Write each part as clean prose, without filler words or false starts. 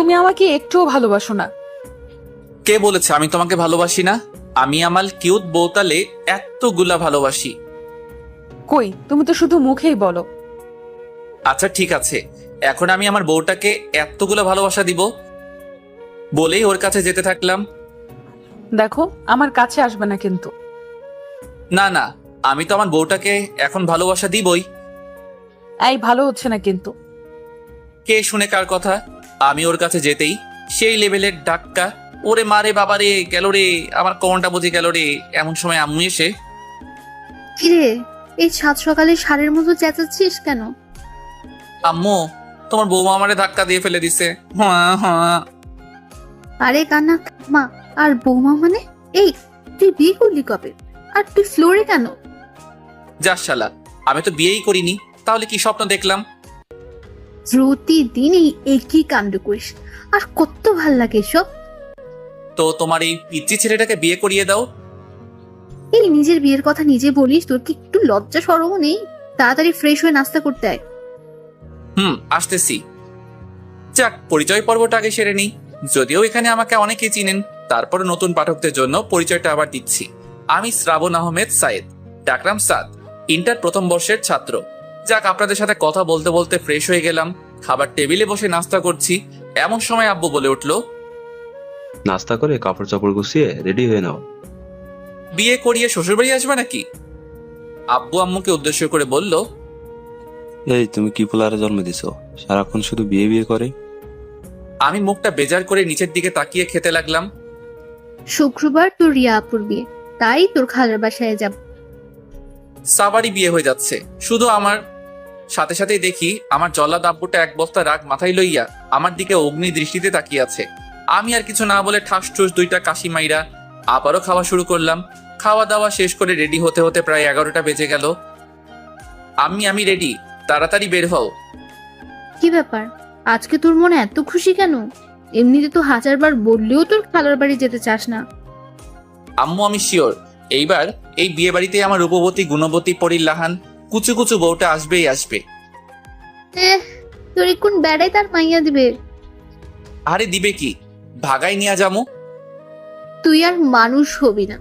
তুমি আমাকে একটুও ভালোবাসো না। কে বলেছে আমি তোমাকে ভালোবাসি না? আমি আমার কিউট বউতালে এতগুলা ভালোবাসি। কই, তুমি তো শুধু মুখেই বলো। আচ্ছা ঠিক আছে, এখন আমি আমার বউটাকে এতগুলা ভালোবাসা দিব বলেই ওর কাছে যেতে থাকলাম। দেখো, আমার কাছে আসবে না কিন্তু। না না, আমি তো আমার বউটাকে এখন ভালোবাসা দিবই। এই ভালো হচ্ছে না কিন্তু। কে শুনে কার কথা? আমি ওর কাছে যেতেই সেই লেভেলের ডাক্কা, ওরে মারে বাবারে গেল রে, আমার কোমরটা বুঝে গেল রে। এমন সময় আম্মু এসে, কিরে, এই সাত সকালে ষাঁড়ের মতো চেঁচাচ্ছিস কেন? আম্মু তোমার বৌমা আমারে ধাক্কা দিয়ে ফেলে দিছে। হ্যাঁ হ্যাঁ। আরে কান্না মা, আর বৌমা মানে? এই, তুই বিয়ে করলি কবে? আর তুই ফ্লোরে কেন? যাস শালা, আমি তো বিয়েই করিনি, তাহলে কি স্বপ্ন দেখলাম? প্রতিদিন এই একই কাণ্ড করিস, আর কত ভাল লাগে এসব। তো তোমার এই পিচ্চি ছেলেটাকে বিয়ে করিয়ে দাও। এই নিজের বিয়ের কথা নিজে বলিস, তোর কি একটু লজ্জা শরমও নেই? তাড়াতাড়ি ফ্রেশ হয়ে নাস্তা করতে আয়। আসতেছি। যাক, পরিচয় পর্বটা আগে সেরে নিই। যদিও এখানে আমাকে অনেকেই চিনেন, তারপর নতুন পাঠকদের জন্য পরিচয়টা আবার দিচ্ছি। আমি শ্রাবণ আহমেদ সাইদ, ডাকরাম সাদ, ইন্টার প্রথম বর্ষের ছাত্র। যাক, আপনাদের সাথে কথা বলতে বলতে ফ্রেশ হয়ে গেলাম, খাবার টেবিলে বসে নাস্তা করছি। এমন সময় আব্বু বলে উঠলো, নাস্তা করে কাপড় চাপড় গুছিয়ে রেডি হয়ে নাও। বিয়ে করিয়ে শ্বশুরবাড়ি আসবে নাকি? আব্বু আম্মুকে উদ্দেশ্য করে বলল, এই তুমি কি পোলারে জন্ম দিছো, সারাক্ষণ শুধু বিয়ে বিয়ে করে? আমি মুখটা বেজার করে নিচের দিকে তাকিয়ে খেতে লাগলাম। শুক্রবার তোর রিয়া আপুর বিয়ে, তাই তোর খালার বাসায় যাব। সাবারই বিয়ে হয়ে যাচ্ছে শুধু আমার। সাথে সাথেই দেখি আমার জল্লাদ আব্বুটা এক বস্তা রাগ মাথায় লইয়া আমার দিকে অগ্নি দৃষ্টিতে তাকিয়ে আছে। আমি আর কিছু না বলে ঠাস ঠুস দুইটা কাশি মাইরা আবারও খাওয়া শুরু করলাম। খাওয়া দাওয়া শেষ করে রেডি হতে হতে প্রায় 11টা বেজে গেল। আমি রেডি, তাড়াতাড়ি বের হও। কি ব্যাপার, আজকে তোর মনে এত খুশি কেন? এমনিতে তো হাজারবার বললেও তোর খালার বাড়ি যেতে চাস না। আম্মু আমি শিওর এইবার এই বিয়ে বাড়িতে আমার রূপবতী গুণবতী পরিল্লাহান কুচু কুচু বউটা আসবেই আসবে। তোর কোন বেড়াই তার মাইয়া দিবে? আরে দিবে কি, ভাগাই নিয়া যামু। তুই আর মানুষ হবি না।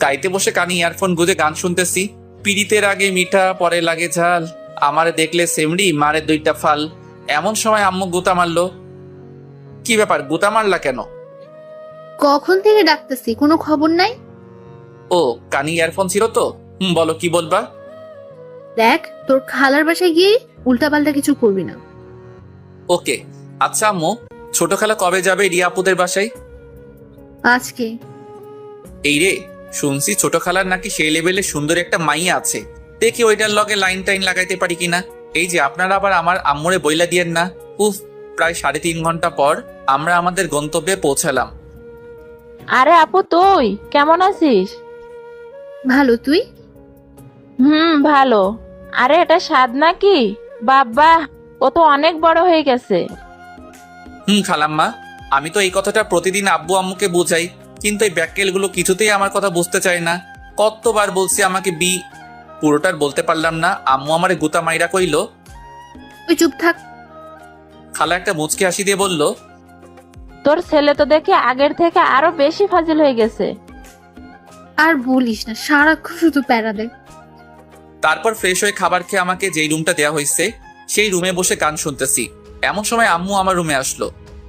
গাইতে বসে কানে ইয়ারফোন গুঁজে গান শুনতেছি। পিড়িতের আগে মিঠা পরে লাগে ঝাল, আমারে দেখলে সেমড়ি মারে দুইটা ফাল। এমন সময় আম্মু গুতা মারলো। কি ব্যাপার, গুতা মারলা কেন? কখন থেকে ডাকতেছি, কোনো খবর নাই? ও, কানে ইয়ারফোন ছিল তো। বলো কি বলবা? দেখ, তোর খালার বাসায় গিয়ে উল্টাপাল্টা কিছু করবি না। ওকে। আচ্ছা আম্মু, ছোট খালা কবে যাবে রিয়া আপুদের বাসায়? আজকে। এই রে, শুনছি ছোট খালার নাকি সেই লেভেলে সুন্দর একটা মাইয়া আছে। দেখি ওইটার লগে লাইন টাইন লাগাইতে পারি কিনা। এই যে আপনারা আবার আমার আম্মুরে বইলা দিয়েন না। উফ, প্রায় 3.5 ঘন্টা পর আমরা আমাদের গন্তব্যে পৌঁছালাম। আরে আপু, তুই কেমন আছিস? ভালো, তুই? ভালো। আরে এটা স্বাদ নাকি? বাবা, ও তো অনেক বড় হয়ে গেছে। খালাম্মা, আমি তো এই কথাটা প্রতিদিন আব্বু আম্মুকে বুঝাই, কিন্তু এই ব্যাককেলগুলো কিছুতেই আমার কথা বুঝতে চায় না। কতবার বলছি আমাকে পুরোটার বলতে পারলাম না। আম্মু আমারে গুতা মাইরা কইল। ওই চুপ থাক। খালা একটা মুচকি হাসি দিয়ে বলল, তোর ছেলে তো দেখি আগের থেকে আরো বেশি ফাজিল হয়ে গেছে। আর বলিস না, সারাক্ষণ শুধু প্যারা দেয়। তারপর ফ্রেশ হয়ে খাবার খেয়ে আমাকে যেই রুমটা দেওয়া হয়েছে সেই রুমে বসে গান শুনতেছি। এমন সময় আম্মু আমার রুমে আসলো।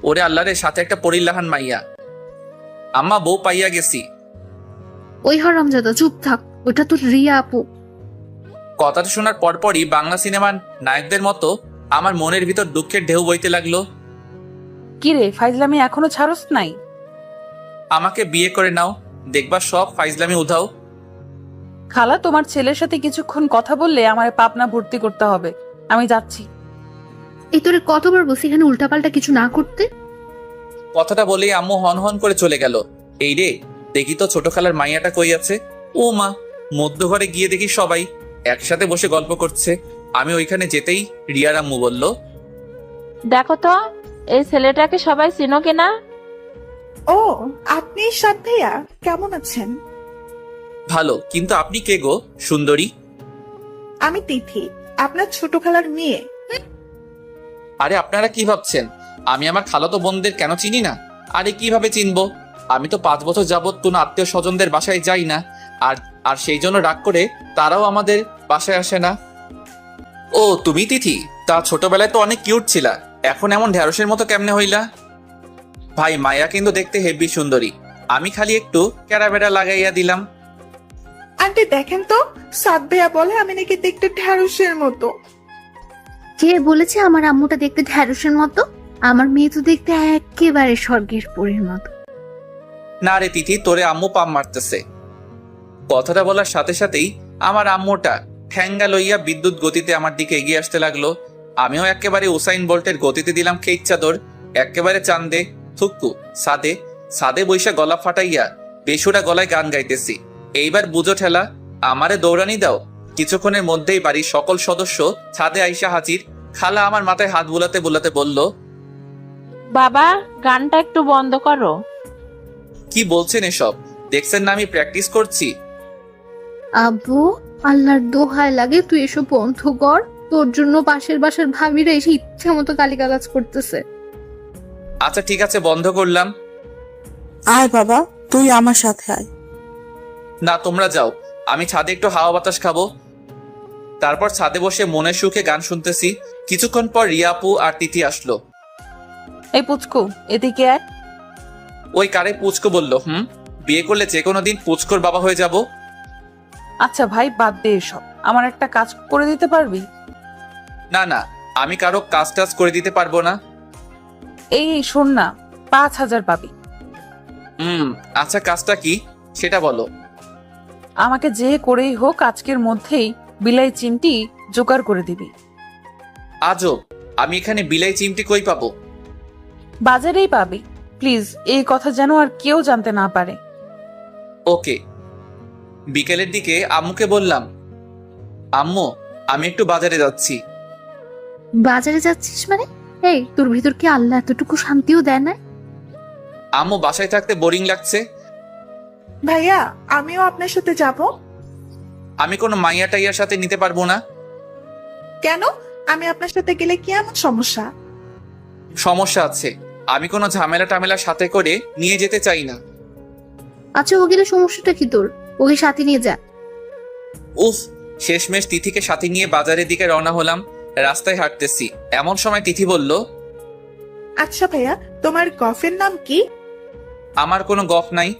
ওরে আল্লাহরে, সাথে একটা পরিল্লাহান মাইয়া। আম্মা, বউ পাইয়া গেছি। ওই হারামজাদা, চুপ থাক, ওটা তোর রিয়া আপু। কথাটা শোনার পরপরই বাংলা সিনেমার নায়কদের মতো আমার মনের ভিতর দুঃখের ঢেউ বইতে লাগলো। কি রে, ফাইজলামি এখনো ছাড়স নাই? আমাকে বিয়ে করে নাও, দেখবা সব ফাইজলামি উধাও। খালা, তোমার ছেলের সাথে কিছুক্ষণ কথা বললে আমার পাবনা ভর্তি করতে হবে। আমি যাচ্ছি। এই তোরে কতবার বলছি এখানে উল্টাপাল্টা কিছু না করতে? কথাটা বলেই আম্মু হন হন করে চলে গেল। এই রে, দেখি তো ছোট খালার মাইয়াটা কই আছে। ও মা, মধ্য ঘরে গিয়ে দেখি সবাই একসাথে বসে গল্প করছে। আমি ওইখানে যেতেই রিয়ার আম্মু বলল, দেখো তো এই ছেলেটাকে সবাই চিনো কিনা? ও, আপনি সাদ ভাইয়া, কেমন আছেন? ভালো, কিন্তু আপনি কে গো সুন্দরী? আমি তিথি, আপনার ছোট খালার মেয়ে। আরে আপনারা কি ভাবছেন আমি আমার খালাতো বোনদের কেন চিনি না? আরে কিভাবে চিনবো? আমি তো 5 বছর যাবত কোনো আত্মীয় স্বজনদের বাসায় যাই না। আর আর সেই জন্য রাগ করে তারাও আমাদের বাসায় আসে না। ও তুমি তিথি, তা ছোটবেলায় তো অনেক কিউট ছিলা, এখন এমন ঢ্যাঁড়সের মতো কেমনে হইলা? ভাই মায়া কিন্তু দেখতে হেব্বি সুন্দরী, আমি খালি একটু ক্যারাবেরা লাগাইয়া দিলাম। আন্টি দেখেন তো, সাদ ভাইয়া বলে আমি নাকি দেখতে ঢ্যাঁড়সের মতো। কে বলেছে আমার আম্মুটা দেখতে ঢ্যাঁড়সের মতো? আমার মেয়ে তো দেখতে একেবারে স্বর্গের পরীর মতো। না রে তিথি, তোরে আম্মু পাম মারতেছে। কথাটা বলার সাথে সাথেই আমার আম্মুটা ঠ্যাঙ্গা লইয়া বিদ্যুৎ গতিতে আমার দিকে এগিয়ে আসতে লাগলো। আমিও একেবারে উসাইন বোল্টের গতিতে দিলাম খেইক চাদর, একেবারে চান্দে থুক্কু সাদে সাদে বৈশা গলা ফাটাইয়া বেসুরা গলায় গান গাইতেছি। এইবার বুঝো ঠেলা, আমারে দৌড়ানি দাও। কিছুক্ষণের মধ্যেই বাড়ির সকল সদস্য ছাদে আইসা হাজির। খালা আমার মাথায় হাত বুলাতে বুলাতে বলল, বাবা, গানটা একটু বন্ধ করো। কি বলছেন এসব? দেখছেন না আমি প্র্যাকটিস করছি। আব্বু, আল্লাহর দোহায় লাগে তুই এসব বন্ধ কর। তোর জন্য পাশের বাসার ভাবিরা এসে ইচ্ছা মতো গালিগালাজ করতেছে। আচ্ছা ঠিক আছে, বন্ধ করলাম। আয় বাবা, তুই আমার সাথে আয়। না তোমরা যাও, আমি ছাদে একটু হাওয়া বাতাস খাবো। তারপর ছাদে বসে মনের সুখে গান শুনতেছি। কিছুক্ষণ পর রিয়া আপু আর তিথি আসলো। এই পুচকু, এদিকে আয়। ওই কারে পুচকো বললো? বিয়ে করলে যে কোনো দিন পুচকোর বাবা হয়ে যাব। আচ্ছা ভাই, বাদ দে এসব। আমার একটা কাজ করে দিতে পারবি? না না, আমি কারো কাজ টাজ করে দিতে পারবো না। এই শোন না, 5,000 পাবি। আচ্ছা কাজটা কি সেটা বলো। আমাকে যে করেই হোক আজকের মধ্যেই বিলাই চিমটি জোগাড় করে দিবি। আজব, আমি এখানে বিলাই চিমটি কই পাবো? বাজারেই পাবি। প্লিজ, এই কথা যেন আর কেউ জানতে না পারে। ওকে। বিকেলের দিকে আম্মুকে বললাম, আম্মু আমি একটু বাজারে যাচ্ছি। বাজারে যাচ্ছিস মানে? এই, তোর ভিতর কি আল্লাহ এতটুকু শান্তিও দেয় না? আম্মু বাসায় থাকতে বোরিং লাগছে। ভাইয়া, আমিও আপনার সাথে যাব। আমি কোনো মাইয়া টাইয়ার সাথে নিতে পারবো না। কেন? আমি আপনার সাথে গেলে কি এমন সমস্যা? সমস্যা আছে, আমি কোনো ঝামেলা টামেলার সাথে করে নিয়ে যেতে চাই না। আচ্ছা, ও গেলে সমস্যাটা কি তোর? ওকে সাথে নিয়ে যা। উফ, শেষমেশ তিথিকে সাথে নিয়ে বাজারের দিকে রওনা হলাম। রাস্তায় হাঁটতেছি, এমন সময় তিথি বলল, আচ্ছা ভাইয়া, তোমার গফের নাম কি? আমার কোনো গফ নাই।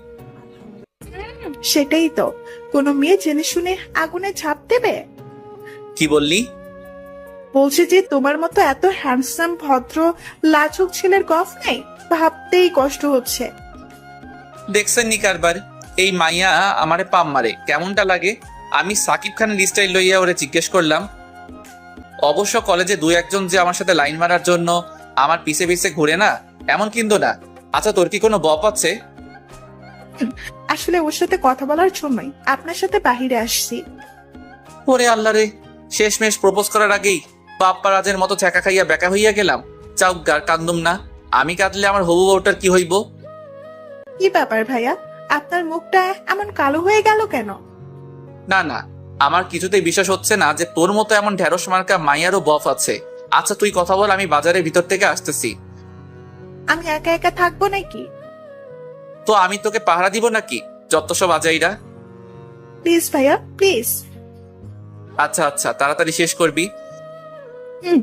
সেটাই তো, কোনো মেয়ে জেনে শুনে আগুনে ঝাঁপ দেবে? কি বললি? বলছে যে তোমার মতো এত হ্যান্ডসাম ভদ্র লাজুক ছেলের গফ নেই, ভাবতেই কষ্ট হচ্ছে। দেখছেন নি কারবার, এই মাইয়া আমারে পাম মারে, কেমনটা লাগে? আমি সাকিব খানের স্টাইল লইয়া ওরে জিজ্ঞেস করলাম। অবশ্য কলেজে 2-1 যে আমার সাথে লাইন মারার জন্য আমার পিছে পিছে ঘুরে না, এমন কিন্তু না। আচ্ছা তোর কি কোনো বপ আছে? আসলে ওর সাথে কথা বলার জন্যই আপনার সাথে বাহিরে আসছি। ওরে আল্লাহ রে, শেষমেশ প্রপোজ করার আগেই বাপ্পা রাজের মতো ছ্যাঁকা খাইয়া বেকা হইয়া গেলাম। চাউগার কান্দুম না, আমি কাঁদলে আমার হবু বউটার কি হইব? কি ব্যাপার ভাইয়া, আপনার মুখটা এমন কালো হয়ে গেল কেন? না না, আমার কিছুতেই বিশ্বাস হচ্ছে না যে তোর মতো এমন ঢেঁড়স মার্কা মাইয়ারও বফ আছে। আচ্ছা তুই কথা বল, আমি বাজারের ভিতর থেকে আসতেছি। আমি একা একা থাকবো নাকি? তো আমি তোকে পাহারা দিব নাকি যত সব আজাইরা? প্লিজ ভাইয়া, প্লিজ। আচ্ছা আচ্ছা, তাড়াতাড়ি শেষ করবি। হুম।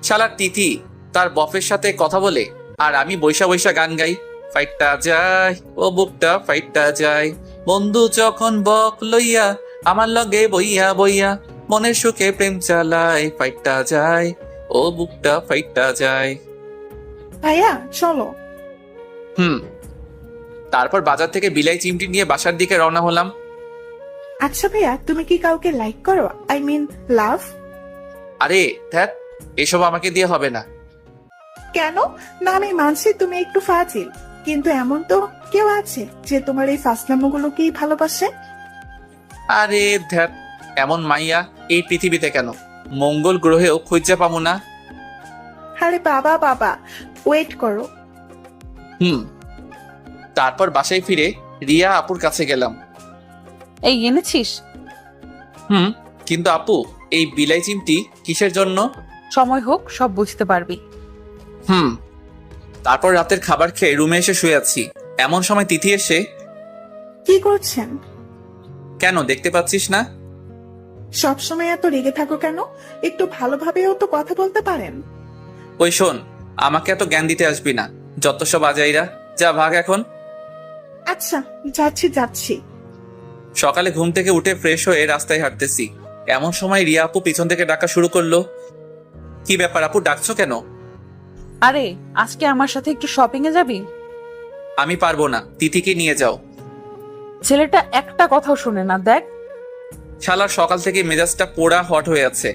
শালার তিথি তার বফের সাথে কথা বলে আর আমি বৈশা বৈশা গান গাই। ফাইটটা যায় ও বুকটা ফাইটটা যায়, বন্ধু যখন বক লইয়া আমার লগে বইয়া বইয়া মনের সুখে প্রেম চালায়। ফাইটটা যায় ও বুকটা ফাইটটা যায়। ভাইয়া চলো। তারপর বাজার থেকে বিলাই চিমটি নিয়ে বাসার দিকে রওনা হলাম। আচ্ছা ভাইয়া, তুমি কি কাউকে লাইক করো? আই মিন লাভ। আরে ধ্যাত, এসব আমাকে দিয়ে হবে না। কেন? না আমি মানছি তুমি একটু ফাজিল, কিন্তু এমন তো কেউ আছে যে তোমার এই ফাসলামোগুলোকেই ভালোবাসে। আরে ধ্যাত, এমন মাইয়া এই পৃথিবীতে কেন, মঙ্গল গ্রহেও খুঁজে পাবো না। আরে বাবা বাবা, ওয়েট করো। তারপর বাসায় ফিরে রিয়া আপুর কাছে গেলাম। এই এনেছিস? কিন্তু আপু, এই বিলাই চিমটি কিসের জন্য? সময় হোক সব বুঝতে পারবি। তারপর রাতের খাবার খেয়ে রুমে এসে শুয়ে আছি। এমন সময় তিথি এসে, কি করছেন? কেন দেখতে পাচ্ছিস না? সবসময় এত রেগে থাকো কেন? একটু ভালোভাবেও তো কথা বলতে পারেন। ওই শোন, আমাকে এত জ্ঞান দিতে আসবি না, যত সব আজাইরা। যা ভাগ এখন। আচ্ছা, যাচ্ছি। সকালে ঘুম থেকে উঠে ফ্রেশ হয়ে রাস্তায় হাঁটতেছি। এমন সময় রিয়া আপু পিছন থেকে ডাকা শুরু করলো। কি ব্যাপার আপু, ডাকছো কেন? আরে আজকে আমার সাথে একটু শপিং এ যাবি? আমি পারবো না, তিথিকে নিয়ে যাও। ছেলেটা একটা কথাও শুনে না, দেখ। শালার সকাল থেকে মেজাজটা পোড়া হট হয়ে আছে।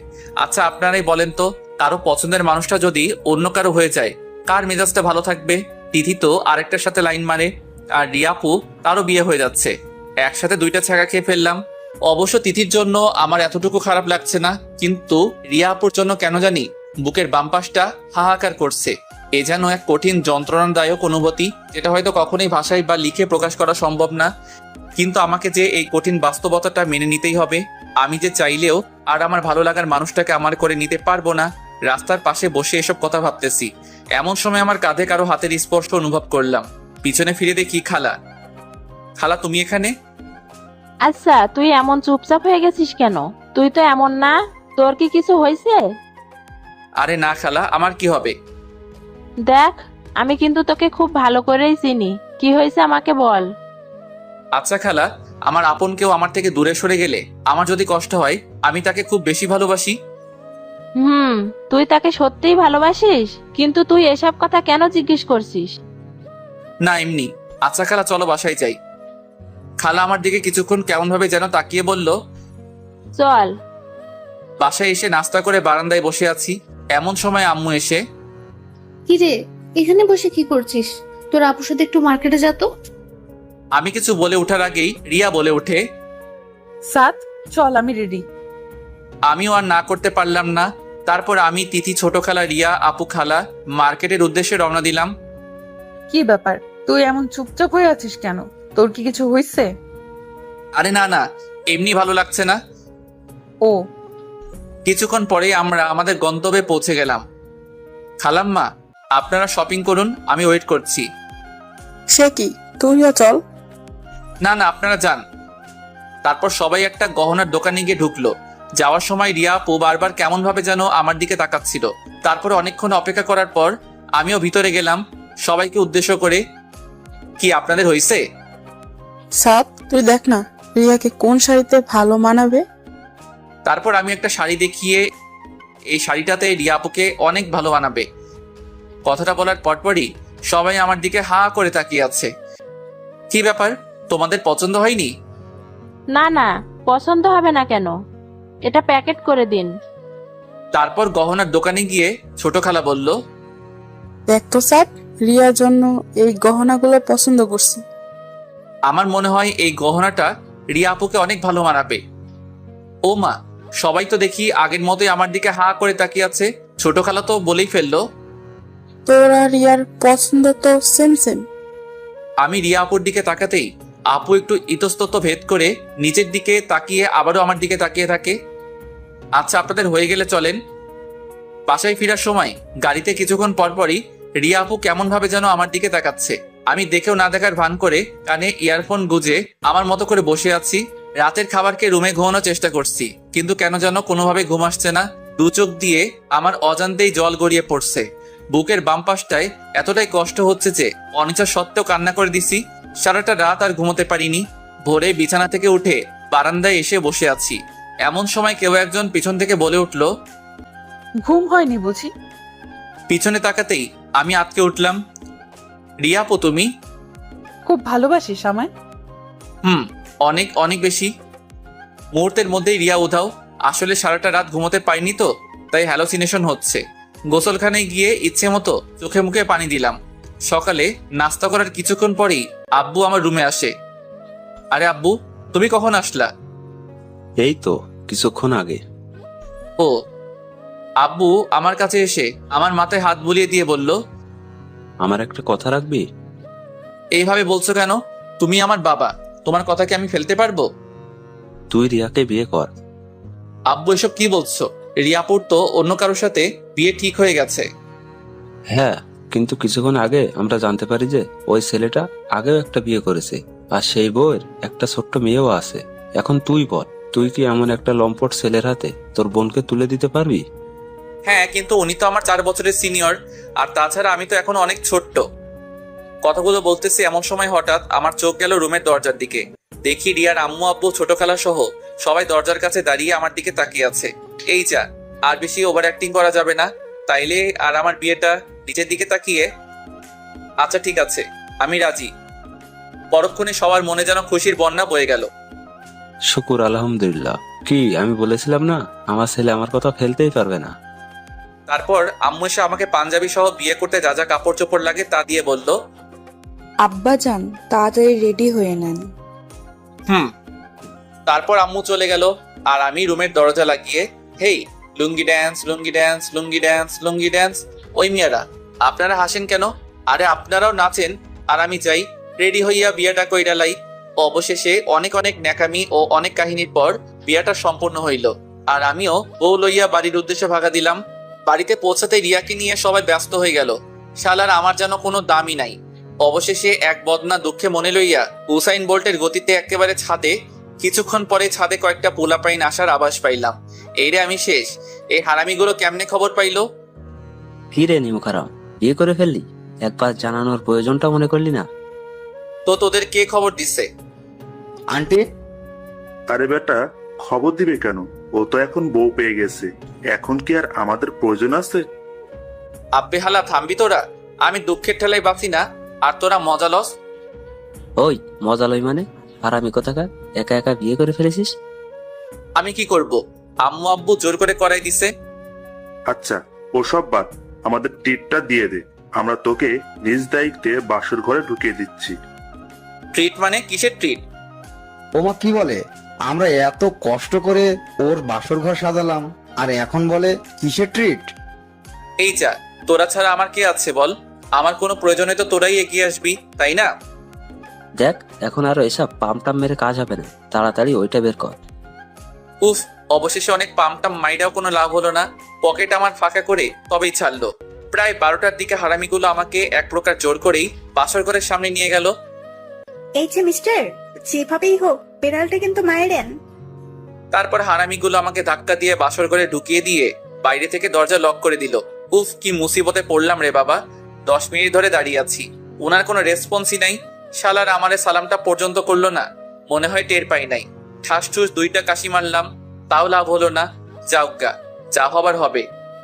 আচ্ছা আপনারাই বলেন তো, কারো পছন্দের মানুষটা যদি অন্য কারো হয়ে যায়, কার মেজাজটা ভালো থাকবে? তিথি তো আরেকটার সাথে লাইন মারে, আর রিয়া আপু তারও বিয়ে হয়ে যাচ্ছে। একসাথে দুইটা ছাগা খেয়ে ফেললাম। অবশ্য তিথির জন্য আমার এতটুকু খারাপ লাগছে না, কিন্তু রিয়া আপুর জন্য কেন জানি বুকের বাম পাশটা হাহাকার করছে। এ যেন এক কঠিন যন্ত্রণাদায়ক অনুভূতি, যেটা হয়তো কখনোই ভাষায় বা লিখে প্রকাশ করা সম্ভব না। কিন্তু আমাকে যে এই কঠিন বাস্তবতাটা মেনে নিতেই হবে। আমি যে চাইলেও আর আমার ভালো লাগার মানুষটাকে আমার করে নিতে পারবো না। রাস্তার পাশে বসে এসব কথা ভাবতেছি, এমন সময় আমার কাঁধে কারো হাতের স্পর্শ অনুভব করলাম। পিছনে ফিরে দেখি খালা। খালা তুমি এখানে? আচ্ছা, তুই এমন চুপচাপ হয়ে গেছিস কেন? তুই তো এমন না, তোর কি কিছু হয়েছে? আরে না খালা, আমার কি হবে? দেখ, আমি কিন্তু তোকে খুব ভালো করেই চিনি। কি হয়েছে আমাকে বল। আচ্ছা খালা, আমার আপন কেউ আমার থেকে দূরে সরে গেলে আমার যদি কষ্ট হয়, আমি তাকে খুব বেশি ভালোবাসি। তুই তাকে সত্যিই ভালোবাসিস? কিন্তু তুই এসব কথা কেন জিজ্ঞেস করছিস? না এমনি। আচ্ছা খালা, চলো বাসায় যাই। খালা আমার দিকে কিছুক্ষণ কেমন ভাবে যেন তাকিয়ে বলল। চল। বাসায় এসে নাস্তা করে বারান্দায় বসে আছি। এমন সময় আম্মু এসে, কি রে, এখানে বসে কি করছিস? তোর আপুর সাথে একটু মার্কেটে যা তো। আমি কিছু বলে ওঠার আগেই রিয়া বলে ওঠে। সাত, চল আমি রেডি। আমিও আর না করতে পারলাম না। তারপর আমি, তিথি, ছোট খালা, রিয়া আপু, খালা মার্কেটের উদ্দেশ্যে রওনা দিলাম। কি ব্যাপার, তুই এমন চুপচাপ হয়ে আছিস কেন? তোর কি কিছু হয়েছে? আরে না না, এমনি ভালো লাগছে না। ও, কিছুক্ষণ পরে আমরা আমাদের গন্তব্যে পৌঁছে গেলাম। খালাম্মা, আপনারা শপিং করুন, আমি ওয়েট করছি। সে কি, তুইও চল। না না, আপনারা যান। তারপর সবাই একটা গহনার দোকানে গিয়ে ঢুকলো। যাওয়ার সময় রিয়া আপু বারবার কেমন ভাবে যেন আমার দিকে তাকাচ্ছিল। তারপরে অনেকক্ষণ অপেক্ষা করার পর আমিও ভিতরে গেলাম সবাইকে উদ্দেশ্য করে। কি আপনাদের হয়েছে? সাত, তুই দেখ না রিয়াকে কোন শাড়িতে ভালো মানাবে। তারপর আমি একটা শাড়ি দেখিয়ে, এই শাড়িটাতে রিয়া আপুকে অনেক ভালো মানাবে। কথাটা বলার পরপরই সবাই আমার দিকে হা করে তাকিয়ে আছে। কি ব্যাপার, তোমাদের পছন্দ হয়নি? না না, পছন্দ হবে না কেন? এটা প্যাকেট করে দিন। তারপর গহনার দোকানে গিয়ে ছোট খালা বলল, দেখ তো সাত, রিয়ার জন্য এই গহনাগুলো পছন্দ করছি। আমার মনে হয় এই গহনাটা রিয়া আপুকে অনেক ভালো মানাবে। ও মা, সবাই তো দেখি আগের মতোই আমার দিকে হা করে তাকিয়ে আছে। ছোট খালা তো বলেই ফেললো। তোরা রিয়ার পছন্দ তো সেম সেম। আমি রিয়া আপুর দিকে তাকাতেই আপু একটু ইতস্তত ভেদ করে নিচের দিকে তাকিয়ে আবারও আমার দিকে তাকিয়ে থাকে। আচ্ছা আপনাদের হয়ে গেলে চলেন। বাসায় ফেরার সময় গাড়িতে কিছুক্ষণ পরপরই রিয়া আপু কেমন ভাবে যেন আমার দিকে তাকাচ্ছে। আমি দেখেও না দেখার ভান করে কানে ইয়ারফোন গুজে আমার মতো করে বসে আছি। রাতের খাবারকে রুমে ঘুমানোর চেষ্টা করছি, কিন্তু কেন যেন কোনোভাবে ঘুম আসছে না। দু চোখ দিয়ে আমার অজান্তেই জল গড়িয়ে পড়ছে। বুকের বাম পাশটায় এতটাই কষ্ট হচ্ছে যে অনিচ্ছা সত্ত্বেও কান্না করে দিছি। সারাটা রাত আর ঘুমোতে পারিনি। ভোরে বিছানা থেকে উঠে বারান্দায় এসে বসে আছি। এমন সময় কেউ একজন পিছন থেকে বলে উঠল। ঘুম হয়নি বুঝি? পিছনে তাকাতেই আমি আটকে উঠলাম। রিয়া আপু তুমি? খুব ভালোবাসিস আমায়? অনেক অনেক বেশি। মুহূর্তের মধ্যেই রিয়া উধাও। আসলে সারাটা রাত ঘুমোতে পারিনি তো, তাই হ্যালোসিনেশন হচ্ছে। গোসলখানায় গিয়ে ইচ্ছে মতো চোখে মুখে পানি দিলাম। সকালে নাস্তা করার কিছুক্ষণ পরেই আব্বু আমার রুমে আসে। আরে আব্বু, তুমি কখন আসলা? এই তো কিছুক্ষণ আগে। ও। আব্বু আমার কাছে এসে আমার মাথায় হাত বুলিয়ে দিয়ে বলল, আমার একটা কথা রাখবি? এইভাবে বলছো কেন? তুমি আমার বাবা, তোমার কথা কি আমি ফেলতে পারবো? তুই রিয়াকে বিয়ে কর। আব্বু এসব কি বলছো? রিয়াপুর তো অন্য কারোর সাথে বিয়ে ঠিক হয়ে গেছে। হ্যাঁ, কিন্তু কিছুক্ষণ আগে আমরা জানতে পারি যে ওই ছেলেটা আগেও একটা বিয়ে করেছে, আর সেই বউয়ের একটা ছোট্ট মেয়েও আছে। এখন তুই বল, তুই কি এমন একটা লম্পট ছেলের হাতে তোর বোনকে তুলে দিতে পারবি? হ্যাঁ, কিন্তু উনি তো আমার 4 বছরের সিনিয়র, আর তাছাড়া আমি তো এখন অনেক ছোট্ট। কথাগুলো বলতেছি এমন সময় হঠাৎ আমার চোখ গেল রুমের দরজার দিকে। দেখি রিয়ার আম্মু আব্বু ছোট খালা সহ সবাই দরজার কাছে দাঁড়িয়ে আমার দিকে তাকিয়ে আছে। এই যা, আর বেশি ওভার অ্যাক্টিং করা যাবে না, তাইলে আর আমার বিয়েটা নিচের দিকে তাকিয়ে। আচ্ছা ঠিক আছে, আমি রাজি। পরক্ষণে সবার মনে যেন খুশির বন্যা বয়ে গেল। শুকুর আলহামদুলিল্লাহ। কি আমি বলেছিলাম না, আমার ছেলে আমার কথা ফেলতেই পারবে না। তারপর আম্মু এসে আমাকে পাঞ্জাবি সহ বিয়ে করতে যা যা কাপড় চোপড় লাগে তা দিয়ে বলল, আব্বাজান তাড়াতাড়ি রেডি হয়ে নেন। হুম। তারপর আম্মু চলে গেল, আর আমি রুমের দরজা লাগিয়ে, হেই, লুঙ্গি ড্যান্স, লুঙ্গি ড্যান্স, লুঙ্গি ড্যান্স, লুঙ্গি ড্যান্স। ওই মিয়ারা, আপনারা হাসেন কেন? আরে আপনারাও নাচেন, আর আমি যাই রেডি হইয়া বিয়াটা কইরা লাই। অবশেষে অনেক অনেক ন্যাকামি ও অনেক কাহিনীর পর বিয়াটা সম্পূর্ণ হইল, আর আমিও বউ লইয়া বাড়ির উদ্দেশ্যে ভাগা দিলাম। বাড়িতে পৌঁছাতে রিয়াকে নিয়ে সবাই ব্যস্ত হয়ে গেল। শালার আমার যেন কোনো দামই নাই। অবশেষে এক বদনা দুঃখে মনে লইয়া উসাইন বোল্টের গতিতে একেবারে ছাদে, কিছুক্ষণ পরে ছাদে কয়েকটা পোলাপাইন আসার আভাস পাইলাম। এইরে আমি শেষ। এই হারামিগুলো কেমনে খবর পাইলো? কি রে নিমুখারাম, বিয়ে করে ফেললি? একবার জানানোর প্রয়োজনটা মনে করলি না? তো তোদের কে খবর দিছে? আন্টি, আরে বেটা, খবর দিবে কেন? ও তো এখন বউ পেয়ে গেছে, এখন কি আর আমাদের প্রয়োজন আছে? আব্বে হালা থামবি তোরা? আমি দুঃখের ঠেলায় বাঁচি না, আর তোরা মজা লস। ওই মজা লই মানে? আর আমি কোথাকার, একা একা বিয়ে করে ফেলেছিস? আমি কি করব? আম্মু আব্বু জোর করে করাই দিছে। আচ্ছা ওসব বাদ, আমাদের ট্রিটটা দিয়ে দে, আমরা তোকে নিজ দায়িত্বে বাসর ঘরে ঢুকিয়ে দিচ্ছি। ট্রিট মানে কিসের ট্রিট? ওমা কি বলে? আমরা এত কষ্ট করে ওর বাসর ঘর সাজালাম, আর এখন বলে কিসের ট্রিট? এই যা, তোরা ছাড়া আমার কে আছে বল? আমার কোনো প্রয়োজনে তো তোরাই এগিয়ে আসবি, তাই না? দেখ, এখন আরো এসব পামটাম মেরে কাজ হবে না, তাড়াতাড়ি ওইটা বের কর। উফ, অবশেষে অনেক পামটাম মাইরাও কোনো লাভ হলো না। পকেট আমার ফাঁকা করে তবেই ছাড়লো। প্রায় 12টার দিকে হারামিগুলো আমাকে এক প্রকার জোর করেই বাসর ঘরের সামনে নিয়ে গেল। এই যে মিস্টার, যেভাবেই হোক বেড়ালটা কিন্তু মায়েরেন। তারপর হারামিগুলো আমাকে ধাক্কা দিয়ে বাসর ঘরে ঢুকিয়ে দিয়ে বাইরে থেকে দরজা লক করে দিল। উফ, কি মুসিবতে পড়লাম রে বাবা। 10 মিনিট ধরে দাঁড়িয়ে আছি, ওনার কোনো রেসপন্সই নাই। শালার আমারে সালামটা পর্যন্ত করলো না, মনে হয় টের পাই নাই। ঠাস ঠুস 2টা কাশি মারলাম, তাও লাভ হলো না। যাওগা, যা হবার হবে।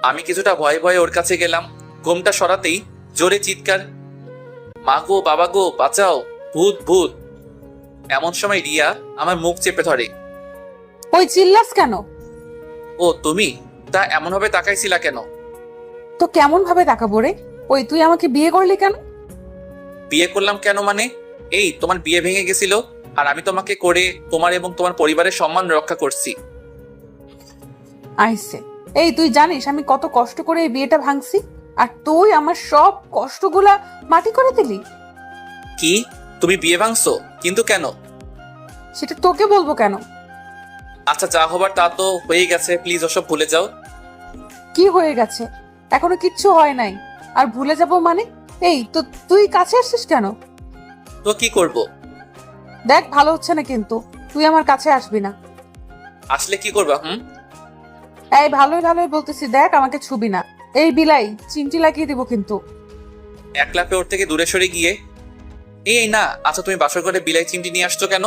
আমি কিছুটা ভয়ে ভয়ে ওর কাছে গেলাম। ঘুমটা সরাতেই জোরে চিৎকার, মা গো, বাবা গো, বাঁচাও, ভূত ভূত। এমন সময় রিয়া আমার মুখ চেপে ধরে। ওই চিল্লাস কেন? ও তুমি? তা এমন ভাবে তাকাইছিলা কেন? তো কেমন ভাবে তাকাবো রে? ওই তুই আমাকে বিয়ে করলি কেন? বিয়ে করলাম কেন মানে? এই তোমার বিয়ে ভেঙে গেছিল, আর আমি তোমাকে করে তোমার এবং তোমার পরিবারের সম্মান রক্ষা করছি। আইসে, এই তুই জানিস আমি কত কষ্ট করে এই বিয়েটা ভাঙছি, আর তুই আমার সব কষ্টগুলা মাটি করে দিলি। কি? তুমি বিয়ে ভাঙছো? কিন্তু কেন? সেটা তোকে বলবো কেন? আচ্ছা, যা হবার তা তো হয়ে গেছে, প্লিজ ওসব ভুলে যাও। কি হয়ে গেছে? এখনো কিচ্ছু হয় নাই, আর ভুলে যাব মানে? এই তো তুই কাছে আসছিস কেন? তো কি করব? দেখ, ভালো হচ্ছে না কিন্তু, তুই আমার কাছে আসবি না। আসলে কি করবা? এই ভালোই ভালোই বলতেছি, দেখ আমাকে ছুবি না। এই বিলাই চিমটি লাগিয়ে দিব কিন্তু। এক লাফে ওর থেকে দূরে সরে গিয়ে, এই না, আচ্ছা তুমি বাসর করে বিলাই চিমটি নিয়ে আসছো কেন?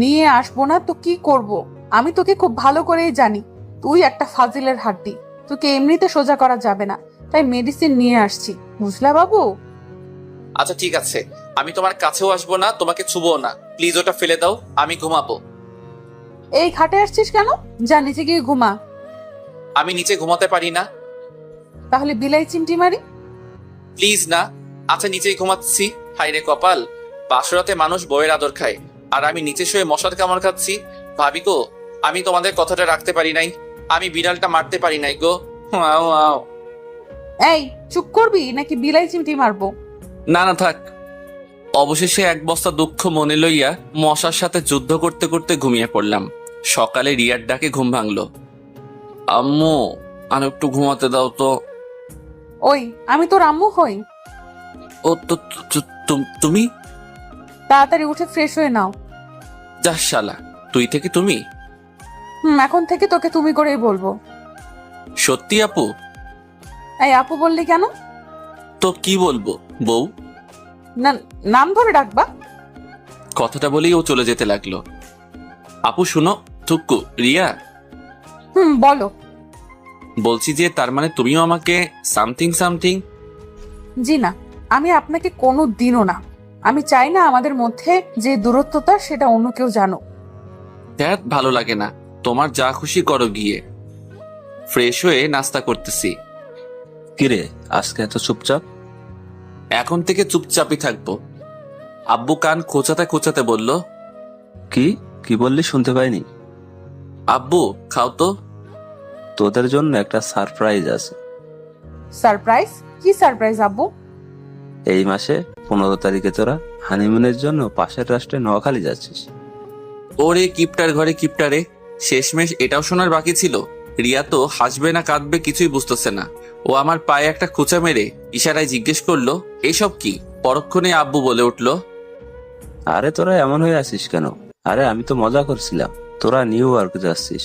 নিয়ে আসবো না তো কি করব? আমি তোকে খুব ভালো করেই জানি, তুই একটা ফাজিলের হাড্ডি। তোকে এমনিতে সোজা করা যাবে না, তাই মেডিসিন নিয়ে আসছি, বুঝলা বাবু? আচ্ছা ঠিক আছে, আমি তোমার কাছেও আসবো না, তোমাকে ছুবো না। প্লিজ ওটা ফেলে দাও, আমি ঘুমাবো। এই খাটে আসছিস কেন? যা নিচে গিয়ে ঘুমা। আমি নিচে ঘুমাতে পারি না। তাহলে বিলাই চিমটি মারি? প্লিজ না। আচ্ছা নিচেই ঘুমাচ্ছি। হাইরে কপাল, বাসরাতে মানুষ বউয়ের আদর খায়, আর আমি নিচে শুয়ে মশার কামড় খাচ্ছি। ভাবি গো, আমি তোমাদের কথাটা রাখতে পারি নাই, আমি বিড়ালটা মারতে পারি নাই গো। আও আও। এই চুপ করবি নাকি বিলাই চিমটি মারবো? না না থাক। অবশেষে এক বস্তা দুঃখ মনে লইয়া মশার সাথে যুদ্ধ করতে করতে ঘুমিয়ে পড়লাম। সকালে রিয়ার ডাকে ঘুম ভাঙলো। আম্মু, আর একটু ঘুমাতে দাও তো। ওই, আমি তোর আম্মু হই। ও তুমি? তাড়াতাড়ি উঠে ফ্রেশ হয়ে নাও। যা শালা, তুই থেকে তুমি? এখন থেকে তোকে তুমি করেই বলবো। সত্যি আপু? এই আপু বললি কেন? তো কি বলবো বউ? না, নাম ধরে ডাকবা। কথাটা বলেই ও চলে যেতে লাগলো। আপু শুনো, থুক্কু, রিয়া, বলো। বলছি যে তার মানে তুমিও আমাকে সামথিং সামথিং? জি না, আমি আপনাকে কোনো দিনও না। আমি চাই না আমাদের মধ্যে যে দূরত্বতা সেটা অন্য কেউ জানো। ধ্যাত, ভালো লাগে না। তোমার যা খুশি করো গিয়ে। ফ্রেশ হয়ে নাস্তা করতেছি। কিরে আজকে এত চুপচাপ? এখন থেকে চুপচাপই থাকবো। আব্বু কান খোঁচাতে খোঁচাতে বলল, কি কি বললি শুনতে পাইনি। আব্বু খাও তো। তোদের জন্য একটা সারপ্রাইজ আছে। সারপ্রাইজ? কি সারপ্রাইজ আব্বু? এই মাসে 15 তারিখে তোরা হানিমুনের জন্য পাশের রাষ্ট্রে নোয়াখালী যাচ্ছিস। ওরে কিপটার ঘরে কিপটারে, শেষমেশ এটাও শোনার বাকি ছিল। রিয়া তো হাসবে না কাঁদবে কিছুই বুঝতেছে না। ও আমার পায়ে একটা খোঁচা মেরে ইশারায় জিজ্ঞেস করলো, এসব কি? পরক্ষণে আব্বু বলে উঠল, আরে তোরা এমন হয়ে আছিস কেন? আরে আমি তো মজা করছিলাম, তোরা নিউ ইয়র্ক যাচ্ছিস।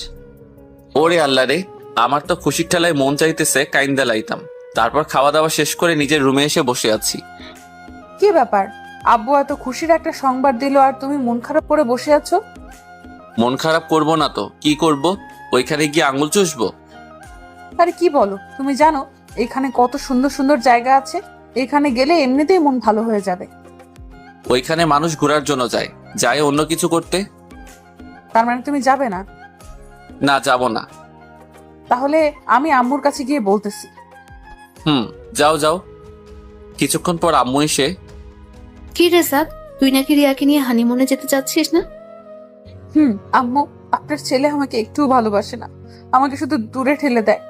ওরে আল্লাহ রে, আমার তো খুশির ঠেলায় মন চাইতেছে কাইন্দা লাইতাম। তারপর খাওয়া দাওয়া শেষ করে নিজের রুমে এসে বসে আছি। কি ব্যাপার? আব্বু এত খুশির একটা সংবাদ দিল আর তুমি মন খারাপ করে বসে আছো? মন খারাপ করব না তো কি করব? ওইখানে গিয়ে আঙুল চুষবো? আরে কি বলো, তুমি জানো এখানে কত সুন্দর সুন্দর জায়গা আছে? এখানে গেলে এমনিতেই মন ভালো হয়ে যাবে। ওইখানে মানুষ ঘোরার জন্য যায়, যায় অন্য কিছু করতে। তার মানে তুমি যাবে না? না, যাব না। তাহলে আমি আম্মুর কাছে গিয়ে বলতেছি। যাও যাও। কিছুক্ষণ পর আম্মু এসে, কি রে সাদ, তুই নাকি রিয়াকে নিয়ে হানিমুনে যেতে চাচ্ছিস না? আম্মু, আপনার ছেলে আমাকে একটুও ভালোবাসে না, আমাকে শুধু দূরে ঠেলে দেয়।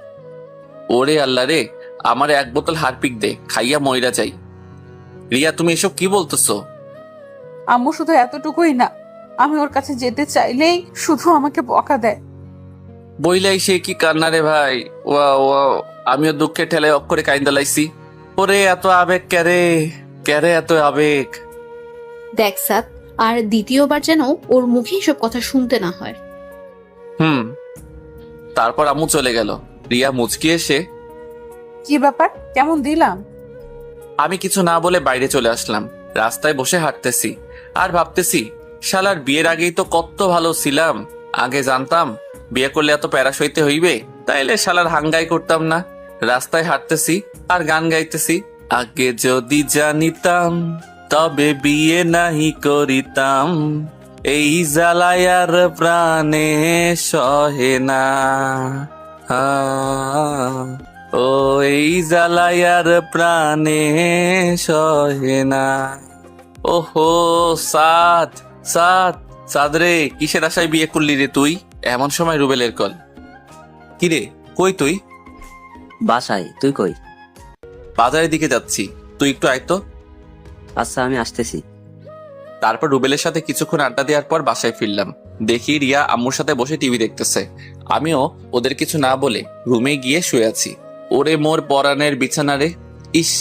ওরে আল্লাহ রে, আমার 1 বোতল হারপিক দে, খাইয়া মইরা যাই। রিয়া তুমি এসব কি বলতেছো? আম্মু শুধু এতটুকুই না, আমি ওর কাছে যেতে চাইলেই শুধু আমাকে বকা দেয়। বইলাই সে কি কান্না রে ভাই। ওয়াও, আমিও দুঃখে ঠেলে অক্ষরে কাইন্দা লাইছি। ওরে এত আবেগ ক্যারে, ক্যারে এত আবেগ। দেখ সাদ, আর দ্বিতীয়বার যেন ওর মুখে এসব কথা শুনতে না হয়। তারপর আম্মু চলে গেল। রিয়া মুচকি এসে, কি ব্যাপার, কেমন দিলাম? আমি কিছু না বলে বাইরে চলে আসলাম। রাস্তায় বসে হাঁটতেছি আর ভাবতেছি, শালার বিয়ের আগেই তো কত ভালো ছিলাম। আগে জানতাম বিয়ে করলে এত প্যারা সইতে হইবে, তাইলে শালার হাঙ্গাই করতাম না। রাস্তায় হাঁটতেছি আর গান গাইতেছি, আগে যদি জানিতাম তবে বিয়ে নাহি করিতাম, এই জ্বালায়ার প্রাণে সহে না। ও এই জ্বালায়ার প্রাণে সহে না। ওহো সাদ, সাদ, সাদ রে, কিসের আশায় বিয়ে করলি রে তুই? এমন সময় রুবেলের কল। কিরে কই তুই? বাসায়। তুই কই? বাজারের দিকে যাচ্ছি, তুই একটু আয় তো। আচ্ছা আমি আসতেছি। তারপর রুবেলের সাথে কিছুক্ষণ আড্ডা দেওয়ার পর বাসায় ফিরলাম। দেখি রিয়া আম্মুর সাথে বসে টিভি দেখতেছে। আমিও ওদের কিছু না বলে রুমে গিয়ে শুয়ে আছি। ওরে মোর পরাণের বিছানা রে, ইস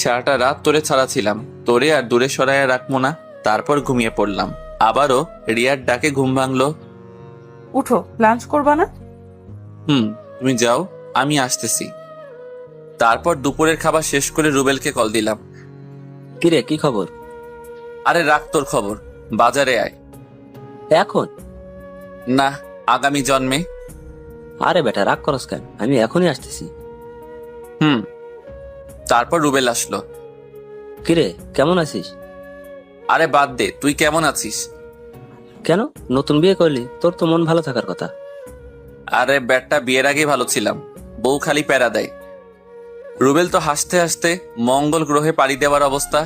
সারাটা রাত তোরে ছাড়া ছিলাম, তোরে আর দূরে সরাইয়া রাখবো না। তারপর ঘুমিয়ে পড়লাম। আবারও রিয়ার ডাকে ঘুম ভাঙলো। উঠো, লাঞ্চ করবা না? তুমি যাও, আমি আসতেছি। তারপর দুপুরের খাবার শেষ করে রুবেলকে কল দিলাম। কিরে কি খবর? আরে রাখ তোর খবর, বাজারে আয়। এখন না, আগামী জন্মে। আরে বেটা রাগ করস কেন, আমি এখনই আসতেছি। তারপর রুবেল আসলো। কিরে কেমন আছিস? আরে বাদ দে, তুই কেমন আছিস? কেন, নতুন বিয়ে করলি, তোর তো মন ভালো থাকার কথা। আরে ব্যাটটা বিয়ের আগে ভালো ছিলাম, বউ খালি প্যারা দেয়। রুবেল তো হাসতে হাসতে মঙ্গল গ্রহে পাড়ি দেওয়ার অবস্থা।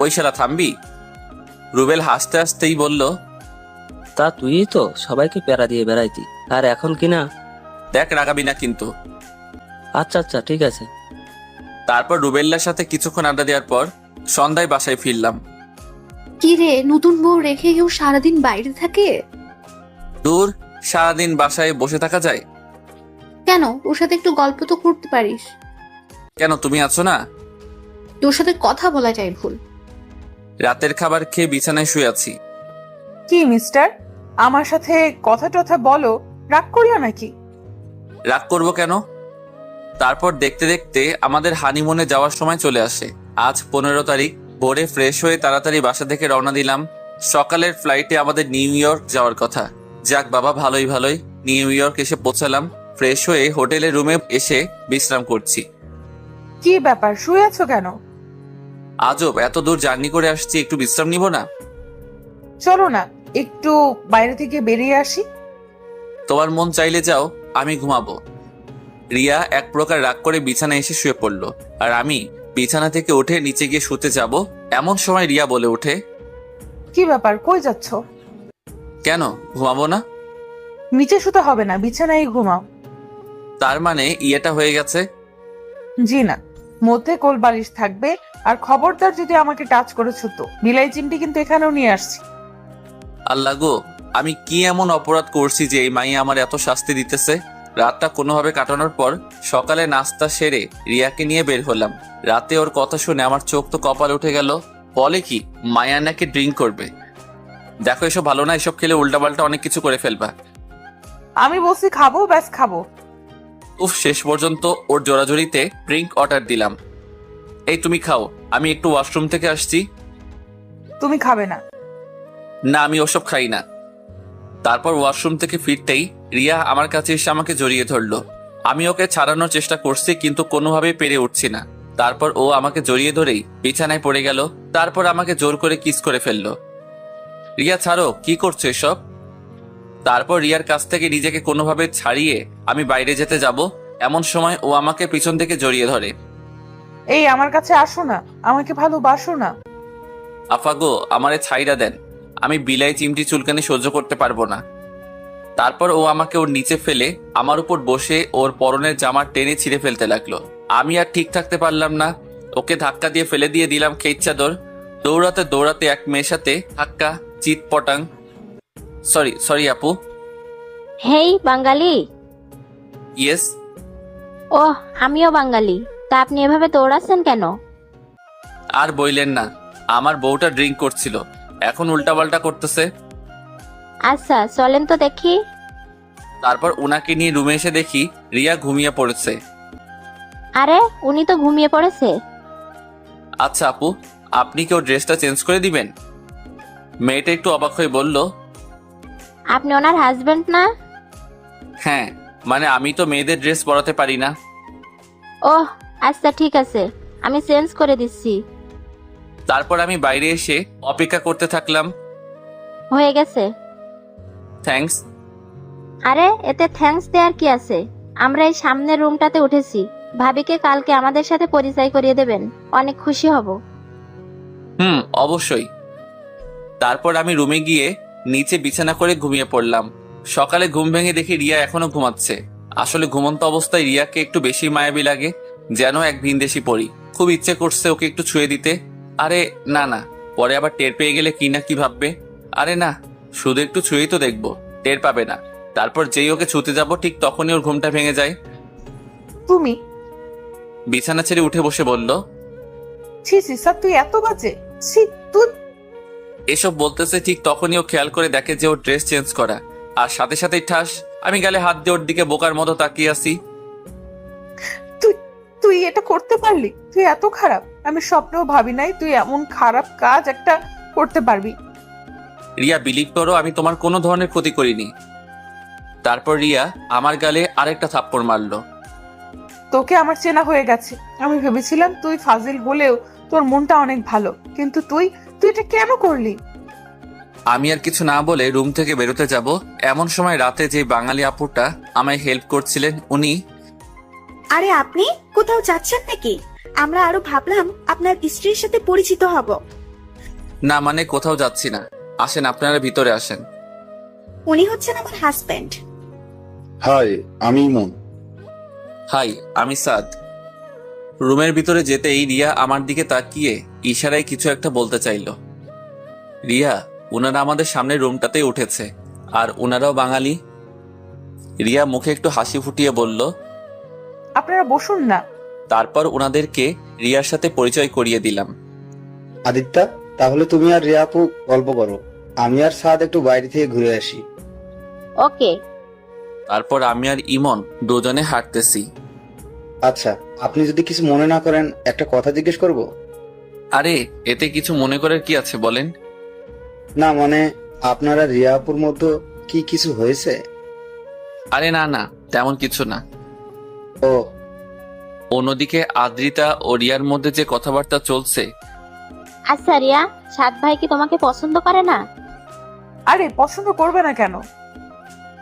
ওই শালা থামবি? রুবেল হাসতে হাসতেই বলল, তা তুই তো সবাইকে প্যারা দিয়ে বেড়াইতি, আর এখন কিনা। দেখ রাগাবি না কিন্তু। আচ্ছা আচ্ছা ঠিক আছে। তারপর রুবেল্লার সাথে কিছুক্ষণ আড্ডা দেওয়ার পর সন্ধ্যায় বাসায় ফিরলাম। কি রে, নতুন বউ রেখে কেউ সারাদিন বাইরে থাকে? দূর, সারাদিন বাসায় বসে থাকা যায়? কেন, ওর সাথে একটু গল্প তো করতে পারিস। কেন, তুমি আছো না? তোর সাথে কথা বলা যায় ভুল। রাতের খাবার খেয়ে বিছানায় শুয়ে আছি। কি মিস্টার, আমার সাথে কথা টথা বলো, রাগ করলো নাকি? রাগ করবো কেন? তারপর দেখতে দেখতে আমাদের হানিমুনে যাওয়ার সময় চলে আসে। আজ 15 তারিখ। ভোরে ফ্রেশ হয়ে তাড়াতাড়ি বাসা থেকে রওনা দিলাম। সকালের ফ্লাইটে আমাদের নিউ ইয়র্ক যাওয়ার কথা। যাক বাবা, ভালোই ভালোই নিউ ইয়র্ক এসে পৌঁছালাম। ফ্রেশ হয়ে হোটেলের রুমে এসে বিশ্রাম করছি। কি ব্যাপার, শুয়ে আছো কেন? আজব, এত দূর জার্নি করে আসছি, একটু বিশ্রাম নিব না? চলো না একটু বাইরে থেকে বেরিয়ে আসি। তোমার মন চাইলে যাও, আমি ঘুমাবো। রিয়া এক প্রকার রাগ করে বিছানায় এসে শুয়ে পড়ল, আর আমি বিছানা থেকে উঠে নিচে গিয়ে শুতে যাব। এমন সময় রিয়া বলে ওঠে, কি ব্যাপার, কই যাচ্ছ? কেন, ঘুমাবো না? নিচে শুতে হবে না, বিছানায় ঘুমাও। তার মানে ইয়েটা হয়ে গেছে? জি না, মধ্যে কোল বালিশ থাকবে। আর খবরদার যদি আমাকে টাচ করেছো তো বিলাই চিমটি কিন্তু এখানেও নিয়ে আসছি। আল্লাহ গো, আমি কি এমন অপরাধ করছি যে এই মাইয়া আমার এত শাস্তি দিতেছে? রাতটা কোনোভাবে কাটানোর পর সকালে নাস্তা সেরে রিয়াকে নিয়ে বের হলাম। রাতে ওর কথা শুনে আমার চোখ তো কপাল উঠে গেল। বলে কি মায়া নাকি ড্রিঙ্ক করবে। দেখো, এসব ভালো না, এসব খেলে উল্টাপাল্টা অনেক কিছু করে ফেলবা। আমি বলছি খাবো, ব্যাস খাবো। উফ, শেষ পর্যন্ত ওর জোরাজোরিতে ড্রিঙ্ক অর্ডার দিলাম। এই তুমি খাও, আমি একটু ওয়াশরুম থেকে আসছি। তুমি খাবে না? না, আমি ওসব খাই না। তারপর ওয়াশরুম থেকে ফিরতেই রিয়া আমার কাছে এসে আমাকে জড়িয়ে ধরলো। আমি ওকে ছাড়ানোর চেষ্টা করছি, কিন্তু কোনোভাবেই পেরে উঠছি না। তারপর ও আমাকে জড়িয়ে ধরেই বিছানায় পড়ে গেল। তারপর আমাকে জোর করে কিস করে ফেললো। রিয়া ছাড়ো, কি করছো এসব? তারপর রিয়ার কাছ থেকে নিজেকে কোনোভাবে ছাড়িয়ে আমি বাইরে যেতে যাব, এমন সময় ও আমাকে পিছন থেকে জড়িয়ে ধরে। এই আমার কাছে আসো না, আমাকে ভালোবাসো না। আফাগো, আমারে ছাইরা দেন, আমি বিলাই চিমটি চুলকানি সহ্য করতে পারবো না। তারপর ও আমাকে ওর নিচে ফেলে আমার উপর বসে ওর পরনের জামা টেনে ছিঁড়ে ফেলতে লাগলো। আমি আর ঠিক থাকতে পারলাম না, ওকে ধাক্কা দিয়ে ফেলে দিয়ে দিলাম খেইত চাদর। দৌড়াতে দৌড়াতে এক মেয়ের সাথে ধাক্কা, চিৎ পটাং। সরি আপু। হেই বাঙালি। ইয়েস। ওহ, আমিও বাঙালি। তা আপনি এভাবে দৌড়াচ্ছেন কেন? আর বইলেন না, আমার বউটা ড্রিঙ্ক করছিল, এখন উল্টাপাল্টা করতেছে। আচ্ছা চলেন তো দেখি। তারপর ওনাকে নিয়ে রুমে এসে দেখি রিয়া ঘুমিয়ে পড়েছে। আরে উনি তো ঘুমিয়ে পড়েছে। আচ্ছা আপু, আপনি কি ওর ড্রেসটা চেঞ্জ করে দিবেন? মেয়েটা একটু অবাক হয়ে বলল, আপনি ওনার হাজবেন্ড না? হ্যাঁ, মানে আমি তো মেয়েদের ড্রেস পরাতে পারি না। ওহ আচ্ছা ঠিক আছে, আমি চেঞ্জ করে দিচ্ছি। তারপর আমি বাইরে এসে অপেক্ষা করতে থাকলাম। হয়ে গেছে। থ্যাঙ্কস। আরে এতে থ্যাঙ্কস দেওয়ার কি আছে? আমরা এই সামনের রুমটাতে উঠেছি। ভাবিকে কালকে আমাদের সাথে পরিচয় করিয়ে দেবেন, অনেক খুশি হব। অবশ্যই। তারপর আমি রুমে গিয়ে নিচে বিছানা করে ঘুমিয়ে পড়লাম। সকালে ঘুম ভেঙে দেখি রিয়া এখনো ঘুমাচ্ছে। আসলে ঘুমন্ত অবস্থায় রিয়াকে একটু বেশি মায়াবী লাগে, যেন এক ভিনদেশি পড়ি। খুব ইচ্ছে করছে ওকে একটু ছুঁয়ে দিতে। আরে না, পরে আবার টের পেয়ে গেলে কি না কি ভাববে। আরে না, শুধু একটু ছুঁয়েই তো দেখবো, টের পাবে না। তারপর যেই ওকে ছুঁতে যাব ঠিক তখনই ওর ঘুমটা ভেঙে যায়। তুমি? বিছানা ছেড়ে উঠে বসে বলল, ছি ছি স্যার, তুই এত বাজে। ছি তুই। এসব বলতেছে ঠিক তখনই ও খেয়াল করে দেখে যে ওর ড্রেস চেঞ্জ করা, আর সাথে সাথেই ঠাস। আমি গালে হাত দিয়ে ওর দিকে বোকার মতো তাকিয়ে আছি। তুই এটা করতে পারলি? তুই এত খারাপ, আমি স্বপ্নেও ভাবি নাই তুই এমন খারাপ কাজ একটা করতে পারবি। রিয়া, বিলিভ করো আমি তোমার কোনো ধরনের ক্ষতি করিনি। তারপর রিয়া আমার গালে আরেকটা থাপ্পড় মারলো। তোকে আমার চেনা হয়ে গেছে। আমি ভেবেছিলাম তুই ফাজিল বলেও তোর মনটা অনেক ভালো, কিন্তু তুই এটা কেন করলি? আমি আর কিছু না বলে রুম থেকে বেরোতে যাব, এমন সময় রাতে যে বাঙালি আপুটা আমায় হেল্প করছিলেন উনি, আরে আপনি কোথাও যাচ্ছেন নাকি? আমরা আরো ভাবলাম আপনার স্ত্রীর সাথে পরিচিত হব। না মানে কোথাও যাচ্ছি না, আসেন আপনারা ভিতরে আসেন। উনি হচ্ছেন আমার হাজবেন্ড। হাই, আমি ইমন। হাই, আমি সাদ। রুমের ভিতরে যেতেই রিয়া আমার দিকে তাকিয়ে ইশারায় কিছু একটা বলতে চাইল। রিয়া, উনারা আমাদের সামনের রুমটাতেই উঠেছে, আর উনারাও বাঙালি। রিয়া মুখে একটু হাসি ফুটিয়ে বলল, আপনারা বসুন না। তারপর ওনাদেরকে রিয়ার সাথে পরিচয় করিয়ে দিলাম। আদিত্যা, তাহলে তুমি আর রিয়া আপু গল্প করো, আমি আর সাদ একটু বাইরে থেকে ঘুরে আসি। ওকে। তারপর আমি আর ইমন দুজনে হাঁটতেছি। আচ্ছা, আপনি যদি কিছু মনে না করেন একটা কথা জিজ্ঞেস করব? আরে এতে কিছু মনে করার কি আছে বলেন। না মানে, আপনারা রিয়া আপুর মধ্যে কি কিছু হয়েছে? আরে না না, তেমন কিছু না। ও, অন্যদিকে আদ্রিতা ও রিয়ার মধ্যে যে কথাবার্তা চলছে। আচ্ছা রিয়া, সাত ভাই কি তোমাকে পছন্দ করে না? আরে পছন্দ করবে না কেন?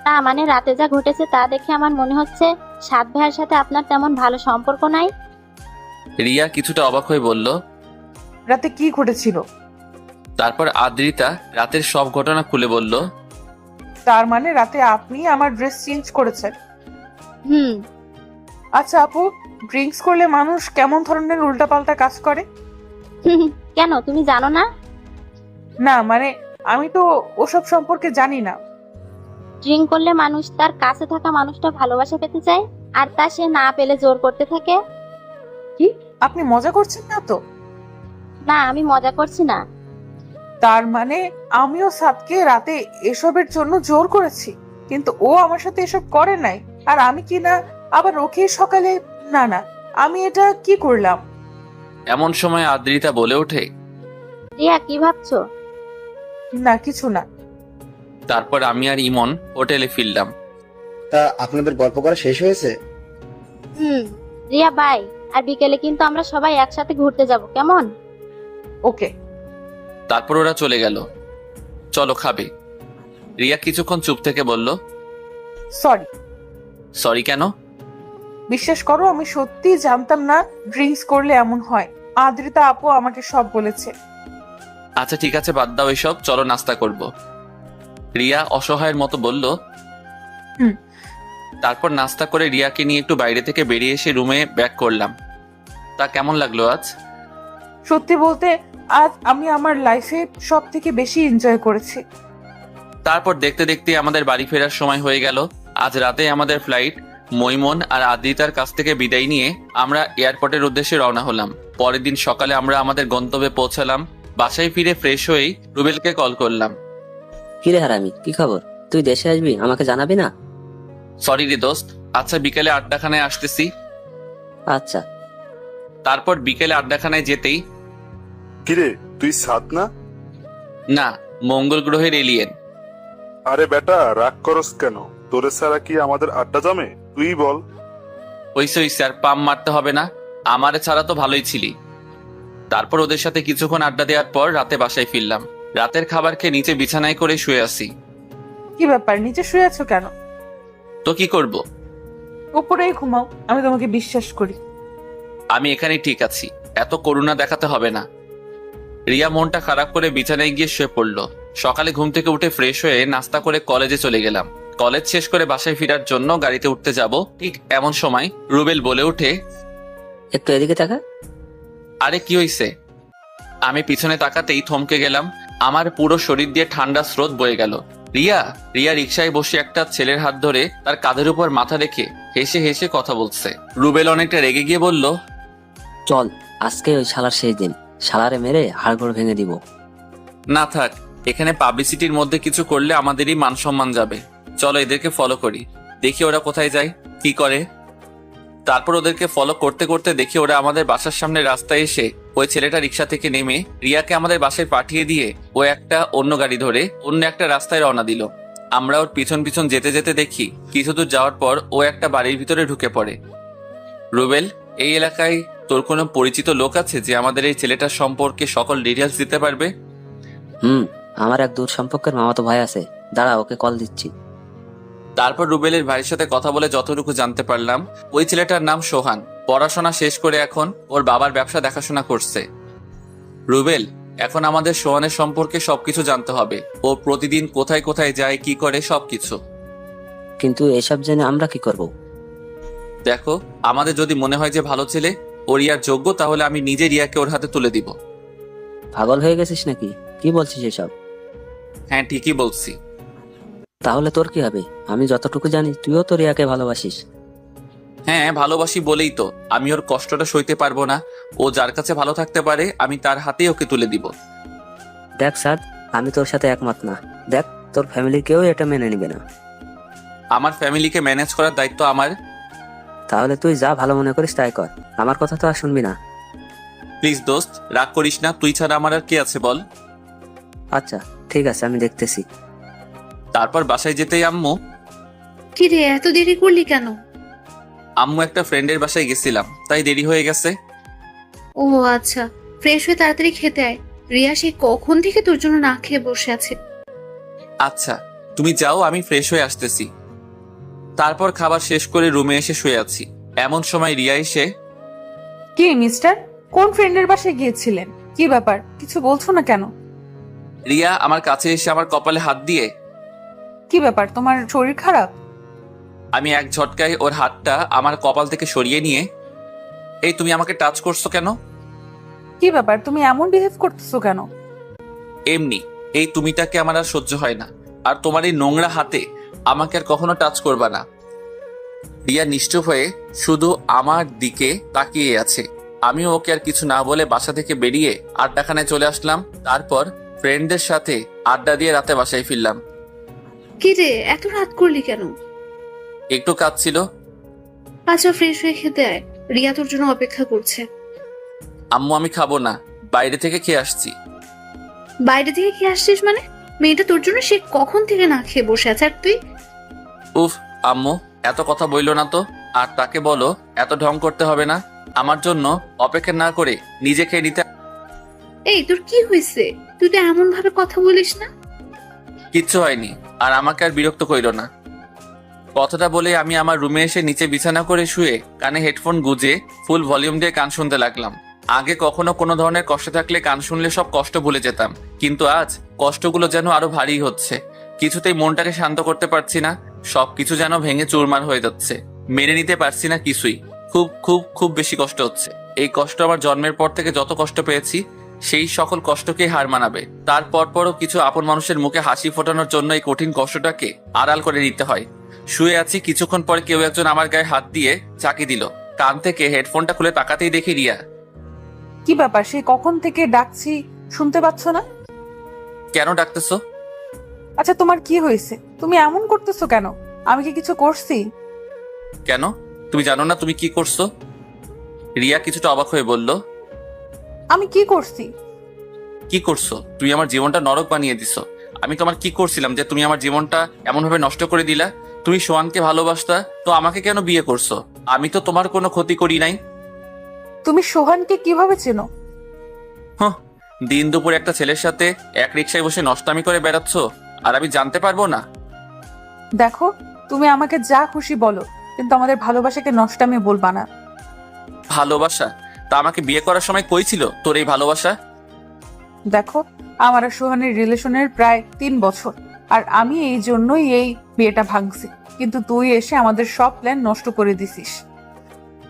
না মানে রাতে যা ঘটেছে তা দেখে আমার মনে হচ্ছে সাত ভাইয়ের সাথে আপনার তেমন ভালো সম্পর্ক নাই। রিয়া কিছুটা অবাক হয়ে বলল। রাতে কি ঘটেছিল? তারপর আদ্রিতা রাতের সব ঘটনা খুলে বলল। তার মানে রাতে আপনি আমার ড্রেস চেঞ্জ করেছেন? হুম। আচ্ছা আপু, ড্রিঙ্কস করলে মানুষ কেমন ধরনের উল্টাপাল্টা কাজ করে? কেন, তুমি জানো না? না মানে, আমি তো ওসব সম্পর্কে জানি না। ড্রিঙ্ক করলে মানুষ তার কাছে থাকা মানুষটা ভালোবাসা পেতে চায়, আর তা সে না পেলে জোর করতে থাকে। কি আপনি মজা করছেন না তো? না, আমি মজা করছি না। তার মানে আমিও সাদকে রাতে এসবের জন্য জোর করেছি, কিন্তু ও আমার সাথে এসব করে নাই, আর আমি কি না আবার ওকে সকালে? না না, আমি এটা কি করলাম? এমন সময় আদ্রিতা বলে ওঠে। রিয়া, কি ভাবছো? না কিছু না। তারপর আমি আর ইমন হোটেলে ফিরলাম। তা আপনাদের গল্প করা শেষ হয়েছে? হুম। রিয়া বাই, আর বিকেলে কিন্তু আমরা সবাই একসাথে ঘুরতে যাব, কেমন? ওকে। তারপর ওরা চলে গেল। চলো খাবে। রিয়া কিছুক্ষণ চুপ থেকে বলল। সরি। সরি কেন? বিশ্বাস করো, আমি সত্যি জানতাম না ড্রিঙ্কস করলে এমন হয়। আদ্রিতা আপু আমাকে সব বলেছে। আচ্ছা ঠিক আছে, বাদ দাও এসব, চলো নাস্তা করব। রিয়া অসহায়ের মতো বলল। হুম। তারপর নাস্তা করে রিয়াকে নিয়ে একটু বাইরে থেকে বেরিয়ে এসে রুমে ব্যাক করলাম। তা কেমন লাগলো আজ? সত্যি বলতে আজ আমি আমার লাইফে সব থেকে বেশি এনজয় করেছি। তারপর দেখতে দেখতে আমাদের বাড়ি ফেরার সময় হয়ে গেল। আজ রাতে আমাদের ফ্লাইট। মৈমন আর আদ্রিতার কাছ থেকে বিদায় নিয়ে আমরা এয়ারপোর্টের উদ্দেশ্যে রওনা হলাম। পরের দিন সকালে আমরা আমাদের গন্তব্যে পৌঁছালাম। বাসায় ফিরে ফ্রেশ হয়েই রুবেলকে কল করলাম। কিরে হারামি, কি খবর? তুই দেশে আসবি, আমাকে জানাবি না? সরি রে দোস্ত, আচ্ছা বিকেলে আড্ডাখানায় আসতেছি। আচ্ছা। তারপর বিকেলে আড্ডাখানায় যেতেই। কিরে, তুই সাদ না? না, মঙ্গল গ্রহের এলিয়েন। আরে বেটা, রাগ করস কেন? তোরে ছাড়া কি আমাদের আড্ডা জমে? তুই বল। হইছে আর পাম মারতে হবে না, আমারে ছাড়া তো ভালোই ছিলি। তারপর ওদের সাথে কিছুক্ষণ আড্ডা দেওয়ার পর রাতে বাসায় ফিরলাম। রাতের খাবার খেয়ে নিচে বিছানায় করে শুয়ে আছি। কি ব্যাপার, নিচে শুয়ে আছো কেন? তো কি করব? উপরেই ঘুমাও, আমি তোমাকে বিশ্বাস করি। আমি এখানে ঠিক আছি, এত করুণা দেখাতে হবে না। রিয়া মনটা খারাপ করে বিছানায় গিয়ে শুয়ে পড়লো। সকালে ঘুম থেকে উঠে ফ্রেশ হয়ে নাস্তা করে কলেজে চলে গেলাম। কলেজ শেষ করে বাসায় ফেরার জন্য গাড়িতে উঠতে যাব, ঠিক এমন সময় রুবেল বলে ওঠে। একটু এদিকে তাকা। আরে কি হইছে? আমি পিছনে তাকাতেই থমকে গেলাম। আমার পুরো শরীর দিয়ে ঠান্ডা স্রোত বয়ে গেল। রিয়া রিয়া রিকশায় বসে একটা ছেলের হাত ধরে তার কাঁধের উপর মাথা রেখে হেসে হেসে কথা বলছে। রুবেল অনেকটা রেগে গিয়ে বলল, চল, আজকে ওই শালার শেষ দিন, শালারে মেরে হাড়গোড় ভেঙে দিব। না থাক, এখানে পাবলিসিটির মধ্যে কিছু করলে আমাদেরই মান সম্মান যাবে। চলো এদেরকে ফলো করি, দেখি ওরা কোথায় যায়, কি করে। তারপর ওদেরকে ফলো করতে করতে দেখি ওরা আমাদের বাসার সামনে রাস্তায় এসে ওই ছেলেটা রিক্সা থেকে নেমে রিয়াকে আমাদের বাসায় পাঠিয়ে দিয়ে ও একটা অন্য গাড়ি ধরে অন্য একটা রাস্তায় রওনা দিল। আমরা ওর পিছন পিছন যেতে যেতে দেখি কিছু দূর যাওয়ার পর ও একটা বাড়ির ভিতরে ঢুকে পড়ে। রুবেল, এই এলাকায় তোর কোনো পরিচিত লোক আছে যে আমাদের এই ছেলেটার সম্পর্কে সকল ডিটেলস দিতে পারবে? আমার এক দূর সম্পর্কের মামাতো ভাই আছে, দাঁড়া ওকে কল দিচ্ছি। তারপর রুবেলের ভাইয়ের সাথে কথা বলে যতটুকু জানতে পারলাম, ওই ছেলেটার নাম সোহান। পড়াশোনা শেষ করে এখন ওর বাবার ব্যবসা দেখাশোনা করছে। রুবেল, এখন আমাদের সোহানের সম্পর্কে সবকিছু জানতে হবে। ও প্রতিদিন কোথায় কোথায় যায়, কি করে, সবকিছু। কিন্তু এসব জেনে আমরা কি করব? দেখো, আমাদের যদি মনে হয় যে ভালো ছেলে, ও রিয়ার যোগ্য, তাহলে আমি নিজে রিয়াকে ওর হাতে তুলে দিব। পাগল হয়ে গেছিস নাকি? কি বলছিস এসব? হ্যাঁ ঠিকই বলছি। তাহলে তোর কি হবে? আমি যতটুকু জানি তুইও তো রিয়াকে ভালোবাসিস। হ্যাঁ, ভালোবাসি বলেই তো আমি ওর কষ্টটা সইতে পারবো না। ও যার কাছে ভালো থাকতে পারে আমি তার হাতেই ওকে তুলে দিব। দেখ সাদ, আমি তোর সাথে একমত না। দেখ, তোর ফ্যামিলির কেউ এটা মেনে নিবে না। আমার ফ্যামিলিকে ম্যানেজ করার দায়িত্ব আমার। তাহলে তুই যা ভালো মনে করিস তাই কর, আমার কথা তো আর শুনবি না। প্লিজ দোস্ত, রাগ করিস না, তুই ছাড়া আমার আর কে আছে বল। আচ্ছা ঠিক আছে, আমি দেখতেছি। তারপর বাসায় যেতেই আম্মু কি রে, এত দেরি করলি কেন? একটা ফ্রেন্ডের বাসায় গেছিলাম, তাই দেরি হয়ে গেছে। ও আচ্ছা, ফ্রেশ হয়ে তাড়াতাড়ি খেতে আয়। রিয়া সে কখন থেকে তোর জন্য না খেয়ে বসে আছে। আচ্ছা, তুমি যাও, আমি ফ্রেশ হয়ে আসতেছি। তারপর খাবার শেষ করে রুমে এসে শুয়ে আছি। এমন সময় রিয়া এসে, কি মিস্টার, কোন ফ্রেন্ডের বাসায় গিয়েছিলেন? কি ব্যাপার, কিছু বলছো না কেন? রিয়া আমার কাছে এসে আমার কপালে হাত দিয়ে, কি ব্যাপার, তোমার শরীর খারাপ? আমি এক ঝটকায় ওর হাতটা আমার কপাল থেকে সরিয়ে নিয়ে, এই তুমি আমাকে টাচ করছো কেন? কি ব্যাপার, তুমি এমন বিহেভ করতেছো কেন? এমনি, এই তুমিটাকে আমার আর সহ্য হয় না। আর তোমার এই নোংরা হাতে আমাকে আর কখনো টাচ করবা না। রিয়া নিশ্চুপ হয়ে শুধু আমার দিকে তাকিয়ে আছে। আমিও ওকে আর কিছু না বলে বাসা থেকে বেরিয়ে আড্ডাখানায় চলে আসলাম। তারপর ফ্রেন্ডদের সাথে আড্ডা দিয়ে রাতে বাসায় ফিরলাম। কি রে, এত রাত করলি কেন? একটু কাজ ছিল। আচ্ছা, ফ্রেশ হয়ে খেতে আয়, রিয়া তোর জন্য অপেক্ষা করছে। আম্মু আমি খাবো না, বাইরে থেকে খেয়ে আসছি। বাইরে থেকে খেয়ে আসছিস মানে? মেয়েটা তোর জন্য সে কখন থেকে না খেয়ে বসে আছে, আর তুই? উফ আম্মু, এত কথা বইলো না তো। আর তাকে বলো এত ঢং করতে হবে না। আমার জন্য অপেক্ষা না করে নিজে খেয়ে নিতে। এই তোর কি হয়েছে? তুই তো এমন ভাবে কথা বলিস না। কিচ্ছু হয়নি, আর আমাকে আর বিরক্ত কইরো না। কথাটা বলে আমি আমার রুমে এসে নিচে বিছানা করে শুয়ে কানে হেডফোন গুজে ফুল ভলিউম দিয়ে গান শুনতে লাগলাম। আগে কখনো কোনো ধরনের কষ্ট থাকলে গান শুনলে সব কষ্ট ভুলে যেতাম, কিন্তু আজ কষ্টগুলো যেন আরো ভারী হচ্ছে। কিছুতেই মনটাকে শান্ত করতে পারছি না, সবকিছু যেন ভেঙে চুরমার হয়ে যাচ্ছে। মেনে নিতে পারছি না কিছুই। খুব খুব খুব বেশি কষ্ট হচ্ছে। এই কষ্ট আমার জন্মের পর থেকে যত কষ্ট পেয়েছি সেই সকল কষ্টকে হার মানাবে। তারপরও কিছু আপন মানুষের মুখে হাসি ফোটানোর জন্য এই কঠিন কষ্টটাকে আড়াল করে নিতে হয়। শুয়ে আছি, কিছুক্ষণ পরে কেউ একজন আমার গায়ে হাত দিয়ে চাকি দিল। কান থেকে হেডফোনটা খুলে তাকাতেই দেখি রিয়া। কি ব্যাপার, সে কখন থেকে ডাকছি, শুনতে পাচ্ছ না? কেন ডাকতেছো? আচ্ছা তোমার কি হয়েছে, তুমি এমন করতেছো কেন? আমি কি কিছু করছি? কেন, তুমি জানো না তুমি কি করছো? রিয়া কিছুটা অবাক হয়ে বলল, আমি কি করছি? কি করছো? তুমি আমার জীবনটা নরক বানিয়ে দিছো। আমি তোমার কি করছিলাম যে তুমি আমার জীবনটা এমন ভাবে নষ্ট করে দিলা? তুমি সোহানকে ভালোবাসতা তো আমাকে কেন বিয়ে করছো? আমি তো তোমার কোনো ক্ষতি করি নাই। তুমি সোহানকে কিভাবে চেনো? দিন দুপুর একটা ছেলের সাথে এক রিকশায় বসে নষ্টামি করে বেড়াচ্ছ, আর আমি জানতে পারবো না? দেখো, তুমি আমাকে যা খুশি বলো, কিন্তু আমাদের ভালোবাসাকে নষ্টামি বলবা না। ভালোবাসা? তা আমাকে বিয়ে করার সময় কই ছিল তোর এই ভালোবাসা? দেখো, আমার আর সোহানের রিলেশনের প্রায় 3 বছর, আর আমি এই জন্যই এই বিয়েটা ভাঙছি, কিন্তু তুই এসে আমাদের সব প্ল্যান নষ্ট করে দিছিস।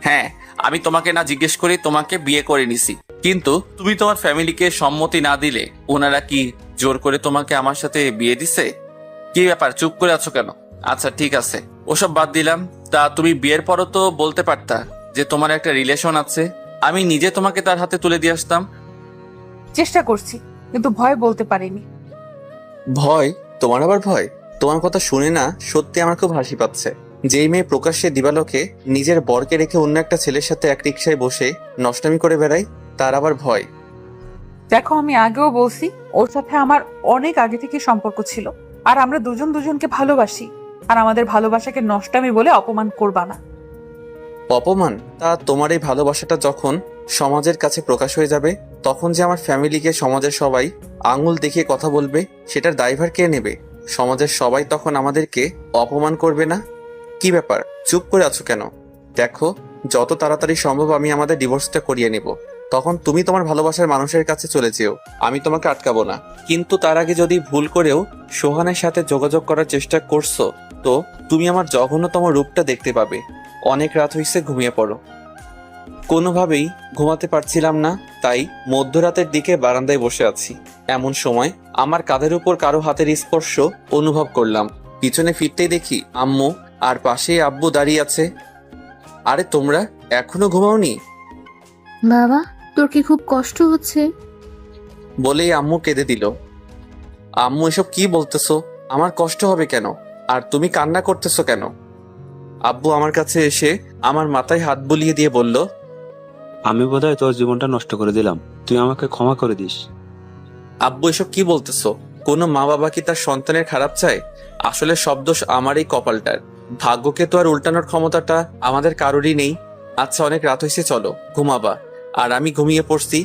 হ্যাঁ, আমি তোমাকে না জিজ্ঞেস করে তোমাকে বিয়ে করে নিছি, কিন্তু তুমি তোমার ফ্যামিলিকে সম্মতি না দিলে ওনারা কি জোর করে তোমাকে আমার সাথে বিয়ে দিছে? কি ব্যাপার, চুপ করে আছো কেন? আচ্ছা ঠিক আছে, ওসব বাদ দিলাম। তা তুমি বিয়ের পরও তো বলতে পারতা যে তোমার একটা রিলেশন আছে, আমি নিজে তোমাকে তার হাতে তুলে দিয়ে আসতাম। চেষ্টা করছি, কিন্তু ভয় বলতে পারিনি। ভয়? তোমার আবার ভয়? তোমার কথা শুনে না সত্যি আমার খুব হাসি পাচ্ছে। যেই মেয়ে প্রকাশ্যে দিবালোকে নিজের বরকে রেখে অন্য একটা ছেলের সাথে এক রিকশায় বসে নষ্টামি করে বেড়ায়, তার আবার ভয়? দেখো, আমি আগেও বলছি ওর সাথে আমার অনেক আগে থেকে সম্পর্ক ছিল, আর আমরা দুজন দুজনকে ভালোবাসি, আর আমাদের ভালোবাসাকে নষ্টামি বলে অপমান করবা না। অপমান? তা তোমার এই ভালোবাসাটা যখন সমাজের কাছে প্রকাশ হয়ে যাবে, তখন যে আমার ফ্যামিলিকে সমাজের সবাই আঙুল দেখিয়ে কথা বলবে, সেটার দায়ভার কে নেবে? সমাজের সবাই তখন আমাদেরকে অপমান করবে না? কি ব্যাপার, চুপ করে আছো কেন? দেখো, যত তাড়াতাড়ি সম্ভব আমি আমাদের ডিভোর্সটা করিয়ে নেব, তখন তুমি তোমার ভালোবাসার মানুষের কাছে চলে যেও, আমি তোমাকে আটকাবো না। কিন্তু তার আগে যদি ভুল করেও সোহানের সাথে যোগাযোগ করার চেষ্টা করছো, তো তুমি আমার জঘন্যতম রূপটা দেখতে পাবে। অনেক রাত হইছে, ঘুমিয়ে পড়ো। কোনোভাবেই ঘুমাতে পারছিলাম না, তাই মধ্যরাতের দিকে বারান্দায় বসে আছি। এমন সময় আমার কাঁধের উপর কারো হাতের স্পর্শ অনুভব করলাম। পিছনে ফিরতেই দেখি আম্মু, আর পাশেই আব্বু দাঁড়িয়ে আছে। আরে তোমরা এখনো ঘুমাওনি? বাবা, তোর কি খুব কষ্ট হচ্ছে? বলেই আম্মু কেঁদে দিল। আম্মু এসব কি বলতেছো? আমার কষ্ট হবে কেন? আর তুমি কান্না করতেছো কেন? আব্বু আমার কাছে এসে আমার মাথায় হাত বুলিয়ে দিয়ে বলল, আমি বোধহয় তোর জীবনটা নষ্ট করে দিলাম, তুই আমাকে ক্ষমা করে দিস। আব্বু এসব কি বলতেছো? কোনো মা বাবা কি তার সন্তানের খারাপ চায়? আসলে সব দোষ আমার এই কপালটার। ভাগ্যকে তো আর উল্টানোর ক্ষমতাটা আমাদের কারোরই নেই। আচ্ছা, অনেক রাত হয়েছে, চলো ঘুমাবা। আর আমি ঘুমিয়ে পড়ছি।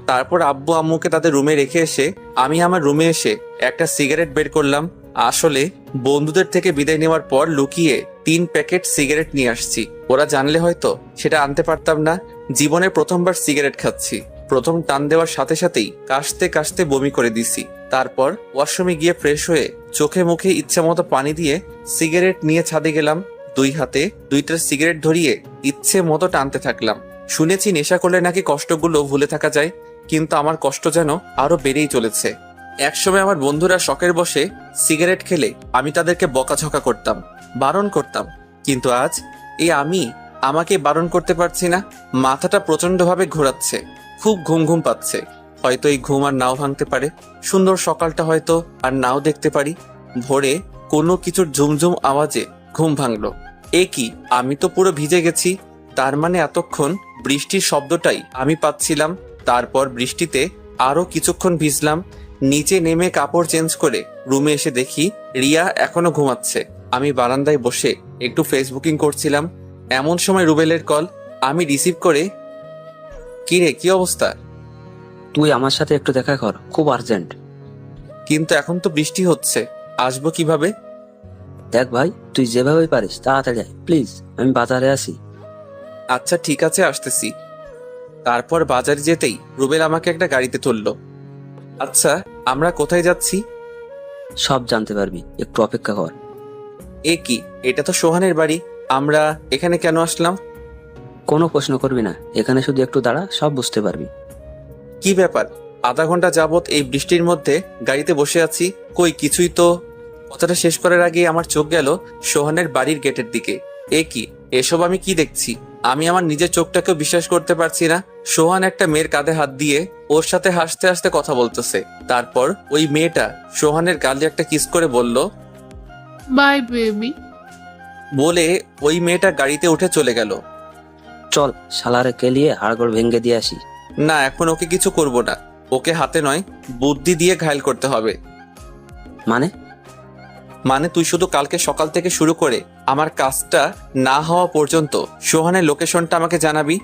তারপর আব্বু আম্মুকে তাদের রুমে রেখে এসে আমি আমার রুমে এসে একটা সিগারেট বের করলাম। আসলে বন্ধুদের থেকে বিদায় নেওয়ার পর লুকিয়ে 3 প্যাকেট সিগারেট নিয়ে আসছি। ওরা জানলে হয়তো সেটা আনতে পারতাম না। জীবনে প্রথমবার সিগারেট খাচ্ছি। প্রথম টান দেওয়ার সাথে সাথেই কাশতে কাশতে বমি করে দিছি। তারপর ওয়াশরুমে গিয়ে ফ্রেশ হয়ে চোখে মুখে ইচ্ছা মতো পানি দিয়ে সিগারেট নিয়ে ছাদে গেলাম। 2 হাতে 2টা সিগারেট ধরিয়ে ইচ্ছে মতো টানতে থাকলাম। শুনেছি নেশা করলে নাকি কষ্টগুলো ভুলে থাকা যায়, কিন্তু আমার কষ্ট যেন আরো বেড়েই চলেছে। একসময় আমার বন্ধুরা শখের বসে সিগারেট খেলে আমি তাদেরকে বকাঝকা করতাম, বারণ করতাম। কিন্তু আজ এই আমি আমাকে বারণ করতে পারছি না। মাথাটা প্রচন্ডভাবে ঘোরাচ্ছে, খুব ঘুম ঘুম পাচ্ছে। হয়তো এই ঘুম আর নাও ভাঙতে পারে। সুন্দর সকালটা হয়তো আর নাও দেখতে পারি। ভোরে কোনো কিছুর ঝুমঝুম আওয়াজে ঘুম ভাঙলো। এ কি, আমি তো পুরো ভিজে গেছি। তার মানে এতক্ষণ বৃষ্টির শব্দটাই আমি পাচ্ছিলাম। তারপর বৃষ্টিতে আরো কিছুক্ষণ ভিজলাম। নিচে নেমে কাপড় চেঞ্জ করে রুমে এসে দেখি রিয়া এখনো ঘুমাচ্ছে। আমি বারান্দায় বসে একটু ফেসবুকিং করছিলাম। এমন সময় রুবেলের কল। আমি রিসিভ করে, কি রে, কি অবস্থা? তুই আমার সাথে একটু দেখা কর, খুব আর্জেন্ট। কিন্তু এখন তো বৃষ্টি হচ্ছে, আসবো কিভাবে? দেখ ভাই, তুই যেভাবে পারিস তাড়াতাড়ি আয় প্লিজ, আমি বাজারে আসি। আচ্ছা ঠিক আছে, আসতেছি। তারপর বাজারে যেতেই রুবেল আমাকে একটা গাড়িতে তুললো। আচ্ছা, আমরা কোথায় যাচ্ছি? সব জানতে পারবি, একটু অপেক্ষা কর। এ কি, এটা তো সোহানের বাড়ি। আমরা এখানে কেন আসলাম? কোনো প্রশ্ন করবি না, এখানে শুধু একটু দাঁড়া, সব বুঝতে পারবি। কি ব্যাপার? আধা ঘন্টা যাবত এই বৃষ্টির মধ্যে গাড়িতে বসে আছি, কই কিছুই তো। কথাটা শেষ করার আগে আমার চোখ গেল সোহানের বাড়ির গেটের দিকে। এ কি, এসব আমি কি দেখছি? আমি আমার নিজের চোখটাকেও বিশ্বাস করতে পারছি না। সোহান একটা মেয়ের কাঁধে হাত দিয়ে ওর সাথে হাসতে হাসতে কথা বলতেছে। তারপর ওই মেয়েটা সোহানের গালে একটা কিস করে বলল, বাই বেবি। বলে ওই মেয়েটা গাড়িতে উঠে চলে গেল। চল শালারে কেলিয়ে হাড়গোড় ভেঙে দিয়ে আসি। না, এখন ওকে কিছু করব না। ওকে হাতে নয়, বুদ্ধি দিয়ে ঘায়ল করতে হবে। মানে তুই শুধু কালকে সকাল থেকে শুরু করে আমার কাজটা না হওয়া পর্যন্ত সোহানের লোকেশনটা আমাকে জানাবি।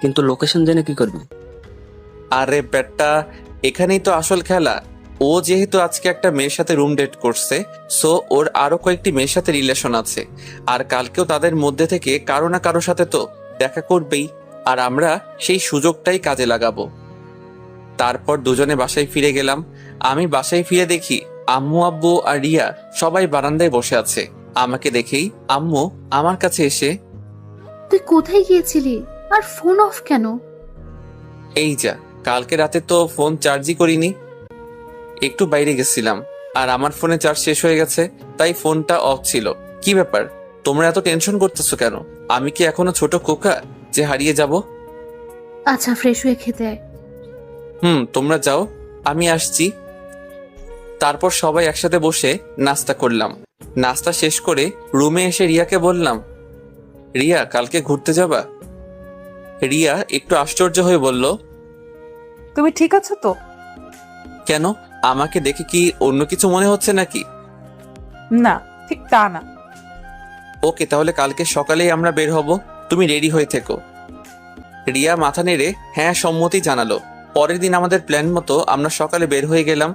কিন্তু লোকেশন জেনে কি করবি? আরে বেটা, এখানেই তো আসল খেলা। ও যেহেতু আজকে একটা মেয়ের সাথে রুম ডেট করছে, সো ওর আরো কয়েকটি মেয়ের সাথে রিলেশন আছে। আর কালকেও তাদের মধ্যে থেকে কারো না কারো সাথে তো দেখা করবেই। আর আমরা সেই সুযোগটাই কাজে লাগাবো। তারপর দুজনে বাসায় ফিরে গেলাম। আমি বাসায় ফিরে দেখি আম্মু, আব্বু আর রিয়া সবাই বারান্দায় বসে আছে। আমাকে দেখেই আম্মু আমার কাছে এসে, তুই কোথায় গিয়েছিলি আর ফোন অফ কেন? এই যা, কালকে রাতে তো ফোন চার্জই করিনি, একটু বাইরে গেছিলাম। আর আমার ফোনে চার্জ শেষ হয়ে গেছে, তাই ফোনটা অফ ছিল। কি ব্যাপার, তোমরা এত টেনশন করতেছো কেন? আমি কি এখনো ছোট খোকা যে হারিয়ে যাব? আচ্ছা, ফ্রেশ হয়ে খেতে আয়। তোমরা যাও, আমি আসছি। তারপর সবাই একসাথে বসে নাস্তা করলাম। নাস্তা শেষ করে রুমে এসে রিয়াকে বললাম, রিয়া, কালকে ঘুরতে যাবা? রিয়া একটু আশ্চর্য হয়ে বলল, তুমি ঠিক আছো তো? কেন, আমাকে দেখে কি অন্য কিছু মনে হচ্ছে নাকি? না, ঠিক তা না। ওকে, তাহলে কালকে সকালেই আমরা বের হব, তুমি রেডি হয়ে থেকো। রিয়া মাথা নেড়ে হ্যাঁ সম্মতি জানালো। পরের দিন আমাদের প্ল্যান মতো আমরা সকালে বের হয়ে গেলাম।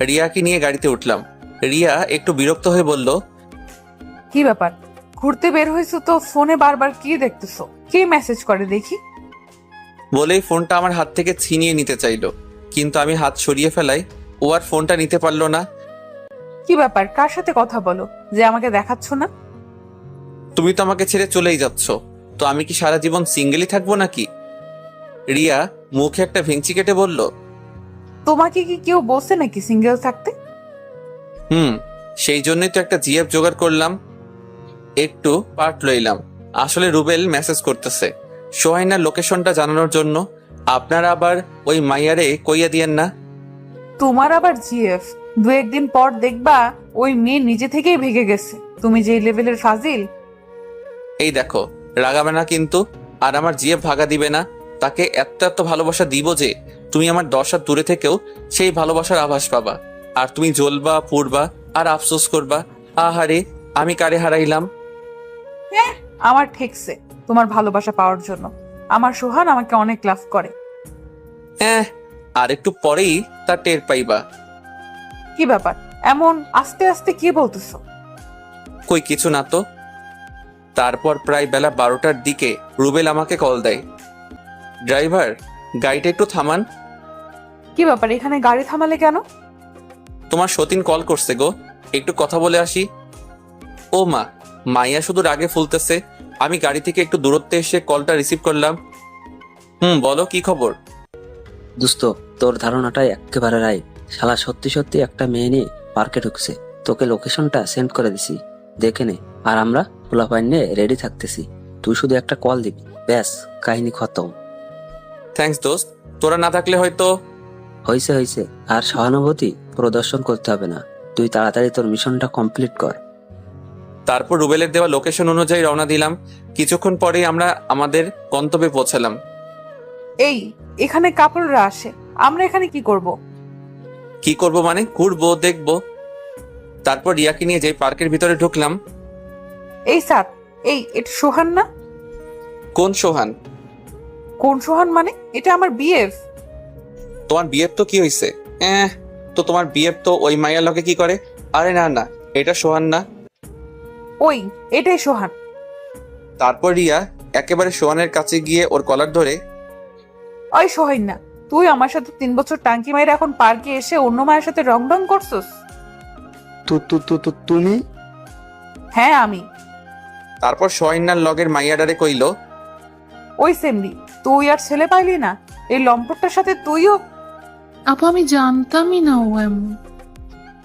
রিয়াকে নিয়ে গাড়িতে উঠলাম। রিয়া একটু বিরক্ত হয়ে বলল, কি ব্যাপার, ঘুরতে বের হয়েছো তো ফোনে বারবার কি দেখতেছো? কে মেসেজ করে দেখি? বলেই ফোনটা আমার হাত থেকে ছিনিয়ে নিতে চাইলো, কিন্তু আমি হাত সরিয়ে ফেলাই ও আর ফোনটা নিতে পারলো না। কি ব্যাপার, কার সাথে কথা বলো যে আমাকে দেখাচ্ছ না? তুমি তো আমাকে ছেড়ে চলেই যাচ্ছ, তো আমি কি সারা জীবন সিঙ্গেলই থাকবো নাকি? রিয়া মুখে একটা ভেঙচি কেটে বলল, তোমাকে কি কেউ বলছে নাকি সিঙ্গেল থাকতে? সেই জন্যই তো একটা জিএফ জোগাড় করলাম, একটু পার্ট লইলাম। আসলে রুবেল মেসেজ করতেছে সোহাইনার লোকেশনটা জানানোর জন্য। আপনারা আবার ওই মাইয়ারে কইয়া দিয়েন না। তোমার আবার জিএফ, 2-1 দিন পর দেখবা ওই মেয়ে নিজে থেকেই ভেগে গেছে। তুমি যে লেভেলের ফাজিল। এই দেখো, রাগাবে না কিন্তু। আর আমার জিএফ ভাগা দিবে না। তাকে এত এত ভালোবাসা দিব যে তুমি আমার 10 হাত দূরে থেকেও সেই ভালোবাসার আভাস পাবা। আর তুমি জ্বলবা, পুড়বা আর আফসোস করবা, আহারে আমি কারে হারাইলাম। হ্যাঁ, আমার ঠেকছে তোমার ভালোবাসা পাওয়ার জন্য। আমার সোহান আমাকে অনেক লাভ করে। হ্যাঁ, আর একটু পরেই তা টের পাইবা। কি ব্যাপার, এমন আস্তে আস্তে কি বলতেছো? কই কিছু না তো। তারপর প্রায় বেলা 12টার দিকে রুবেল আমাকে কল দেয়। ড্রাইভার, গাড়িটা একটু থামান। কি ব্যাপার, এখানে গাড়ি থামালে কেন? তোমার সতীন কল করছে গো, একটু কথা বলে আসি। ও মা, মাইয়া শুধু রাগে ফুলতেছে। আমি গাড়ি থেকে একটু দূরত্বে এসে কলটা রিসিভ করলাম। বলো কি খবর? দোস্ত, তোর ধারণাটাই একেবারে রাইট। শালা সত্যি সত্যি একটা মেয়ে নিয়ে পার্কে ঢুকছে। তোকে লোকেশনটা সেন্ড করে দিছি, দেখে নে। আর আমরা পোলাপাইন নিয়ে রেডি থাকতেছি। তুই শুধু একটা কল দিবি, ব্যাস কাহিনী খতম। থ্যাঙ্কস দোস্ত, তোরা না থাকলে হয়তো। হয়েছে, আর সহানুভূতি প্রদর্শন করতে হবে না। তুই তাড়াতাড়ি তোর মিশনটা কমপ্লিট কর। তারপর রুবেলের দেওয়া লোকেশন অনুযায়ী রওনা দিলাম। কিছুক্ষণ পরেই আমরা আমাদের গন্তব্যে পৌঁছালাম। এই, এখানে কাপড়রা আসে, আমরা এখানে কি করব? কি করব মানে? ঘুরবো, দেখবো। তারপর রিয়াকে নিয়ে যেই পার্কের ভিতরে ঢুকলাম। এই সাত, এই এটা সোহান না? কোন সোহান? কোন সোহান মানে? এটা আমার বিএফ। তোমার বিয়ের তো কি হয়েছে? তো তোমার বিয়ের তো ওই মাইয়ার লগে কি করে? আরে না না, এটা সোহান না। ওই, এটাই সোহান। তারপর রিয়া একেবারে সোহানের কাছে গিয়ে ওর কলার ধরে, ওই সোহান না, তুই আমার সাথে 3 বছর টাঙ্কি মাইরে এখন পার্কে এসে অন্য মায়ের সাথে রং ডং করছস? তুমি? হ্যাঁ আমি। তারপর সোহাইনার লগের মাইয়াডারে কইল, ওই সেমরি, তুই আর ছেলে পাইলি না? এই লম্পটটার সাথে তুইও? আপু আমি জানতামই না ও এমন।